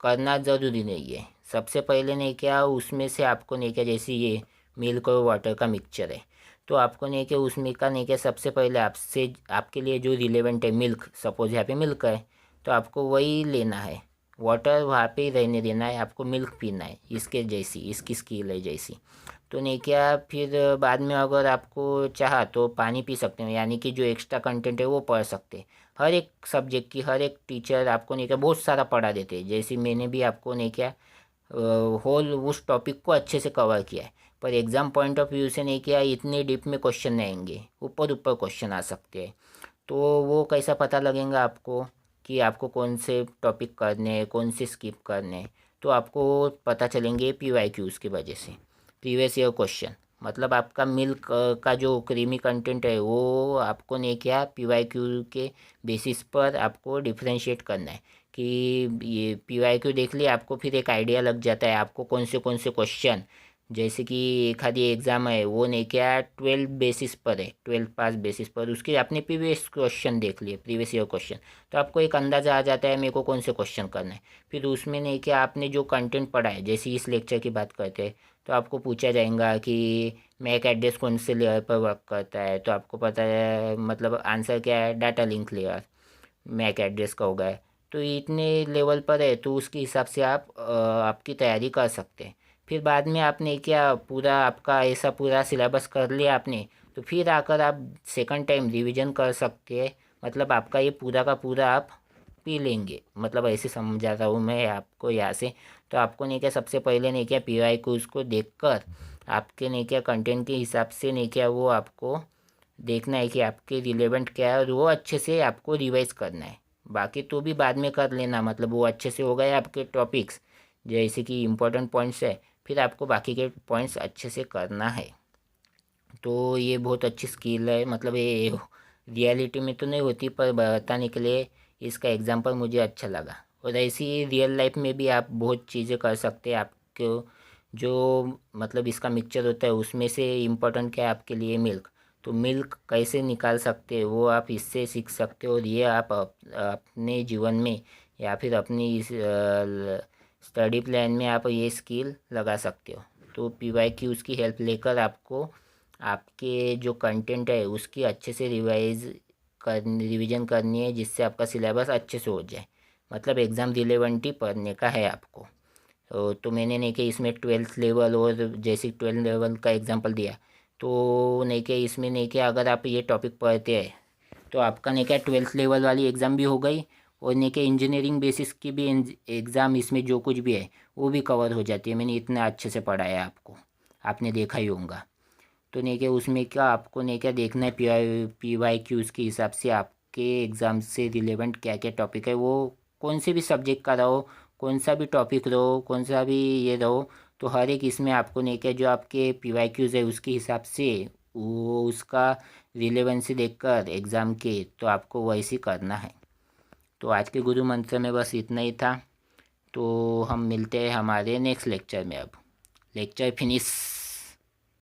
Speaker 1: करना ज़रूरी नहीं है। सबसे पहले नहीं क्या उसमें से आपको नहीं क्या जैसे ये मिल्क और वाटर का मिक्सचर है तो आपको नहीं क्या उसमें का नहीं क्या सबसे पहले आपसे आपके लिए जो रिलेवेंट है मिल्क, सपोज यहाँ पे मिल्क है तो आपको वही लेना है। वाटर वहाँ पे ही रहने देना है, आपको मिल्क पीना है इसके जैसी, इसकी स्किल है जैसी। तो नहीं क्या फिर बाद में अगर आपको चाहा तो पानी पी सकते हैं, यानी कि जो एक्स्ट्रा कंटेंट है वो पढ़ सकते हैं। हर एक सब्जेक्ट की हर एक टीचर आपको नहीं क्या बहुत सारा पढ़ा देते हैं। जैसे मैंने भी आपको नहीं क्या होल उस टॉपिक को अच्छे से कवर किया है। पर एग्ज़ाम पॉइंट ऑफ व्यू से नहीं किया इतने डीप में क्वेश्चन नहीं आएंगे, ऊपर ऊपर क्वेश्चन आ सकते हैं। तो वो कैसा पता लगेगा आपको कि आपको कौन से टॉपिक करने हैं कौन से स्किप करने हैं? तो आपको पता चलेंगे PYQs की वजह से, प्रीवियस ईयर क्वेश्चन। मतलब आपका मिल्क का जो क्रीमी कंटेंट है वो आपको नहीं क्या PYQ के बेसिस पर आपको डिफ्रेंशिएट करना है कि ये PYQ देख लिया, आपको फिर एक आइडिया लग जाता है आपको कौन से क्वेश्चन, जैसे कि एक आधी एग्ज़ाम है वो नहीं क्या 12 बेसिस पर है, 12 पास बेसिस पर, उसके आपने प्रीवियस क्वेश्चन देख लिए, प्रीवियस ईयर क्वेश्चन, तो आपको एक अंदाज़ा आ जाता है मेरे को कौन से क्वेश्चन करना है। फिर उसमें नहीं क्या आपने जो कंटेंट पढ़ा है, जैसे इस लेक्चर की बात करते हैं तो आपको पूछा जाएगा कि मैक एड्रेस कौन से लेयर पर वर्क करता है, तो आपको पता है मतलब आंसर क्या है, data link layer MAC address का होगा। तो इतने लेवल पर है तो उसके हिसाब से आप आपकी तैयारी कर सकते हैं। फिर बाद में आपने क्या पूरा आपका ऐसा पूरा सिलेबस कर लिया आपने, तो फिर आकर आप सेकंड टाइम रिवीजन कर सकते हैं। मतलब आपका ये पूरा का पूरा आप पी लेंगे, मतलब ऐसे समझा रहा हूँ मैं आपको यहाँ से। तो आपको नहीं क्या सबसे पहले नहीं क्या PY को उसको देखकर आपके नहीं क्या कंटेंट के हिसाब से नहीं क्या वो आपको देखना है कि आपके रिलेवेंट क्या है और वो अच्छे से आपको रिवाइज करना है। बाकी तो भी बाद में कर लेना, मतलब वो अच्छे से हो गए आपके टॉपिक्स, जैसे कि इम्पोर्टेंट पॉइंट्स है, फिर आपको बाकी के पॉइंट्स अच्छे से करना है। तो ये बहुत अच्छी स्किल है, मतलब ये रियलिटी में तो नहीं होती पर बताने के लिए इसका एग्जांपल मुझे अच्छा लगा। और ऐसी रियल लाइफ में भी आप बहुत चीज़ें कर सकते हैं। आपको जो मतलब इसका मिक्सचर होता है उसमें से इम्पोर्टेंट क्या है आपके लिए, मिल्क। तो मिल्क कैसे निकाल सकते हैं वो आप इससे सीख सकते हो, और ये आप अपने जीवन में या फिर अपनी इस स्टडी प्लान में आप ये स्किल लगा सकते हो। तो PYQ की हेल्प लेकर आपको आपके जो कंटेंट है उसकी अच्छे से रिवीजन करनी है, जिससे आपका सिलेबस अच्छे से हो जाए। मतलब एग्ज़ाम रिलेवेंट ही पढ़ने का है आपको। तो मैंने नहीं कि इसमें 12th लेवल और जैसे 12th लेवल का एग्जांपल दिया, तो नहीं कि इसमें नहीं कि अगर आप ये टॉपिक पढ़ते हैं तो आपका नहीं क्या 12th लेवल वाली एग्ज़ाम भी हो गई, और नहीं कि इंजीनियरिंग बेसिस की भी एग्ज़ाम इसमें जो कुछ भी है वो भी कवर हो जाती है। मैंने इतना अच्छे से पढ़ाया आपको, आपने देखा ही होगा। तो नहीं क्या उसमें क्या आपको नहीं क्या देखना है, PYQs के हिसाब से आपके एग्ज़ाम से रिलेवेंट क्या क्या टॉपिक है, वो कौन से भी सब्जेक्ट का रहो, कौन सा भी टॉपिक रहो, कौन सा भी ये रहो, तो हर एक इसमें आपको नहीं क्या जो आपके PYQs है उसके हिसाब से वो उसका रिलेवेंसी देखकर एग्ज़ाम के तो आपको वैसे ही करना है। तो आज के गुरु मंत्र में बस इतना ही था। तो हम मिलते हैं हमारे नेक्स्ट लेक्चर में। अब लेक्चर फिनिश।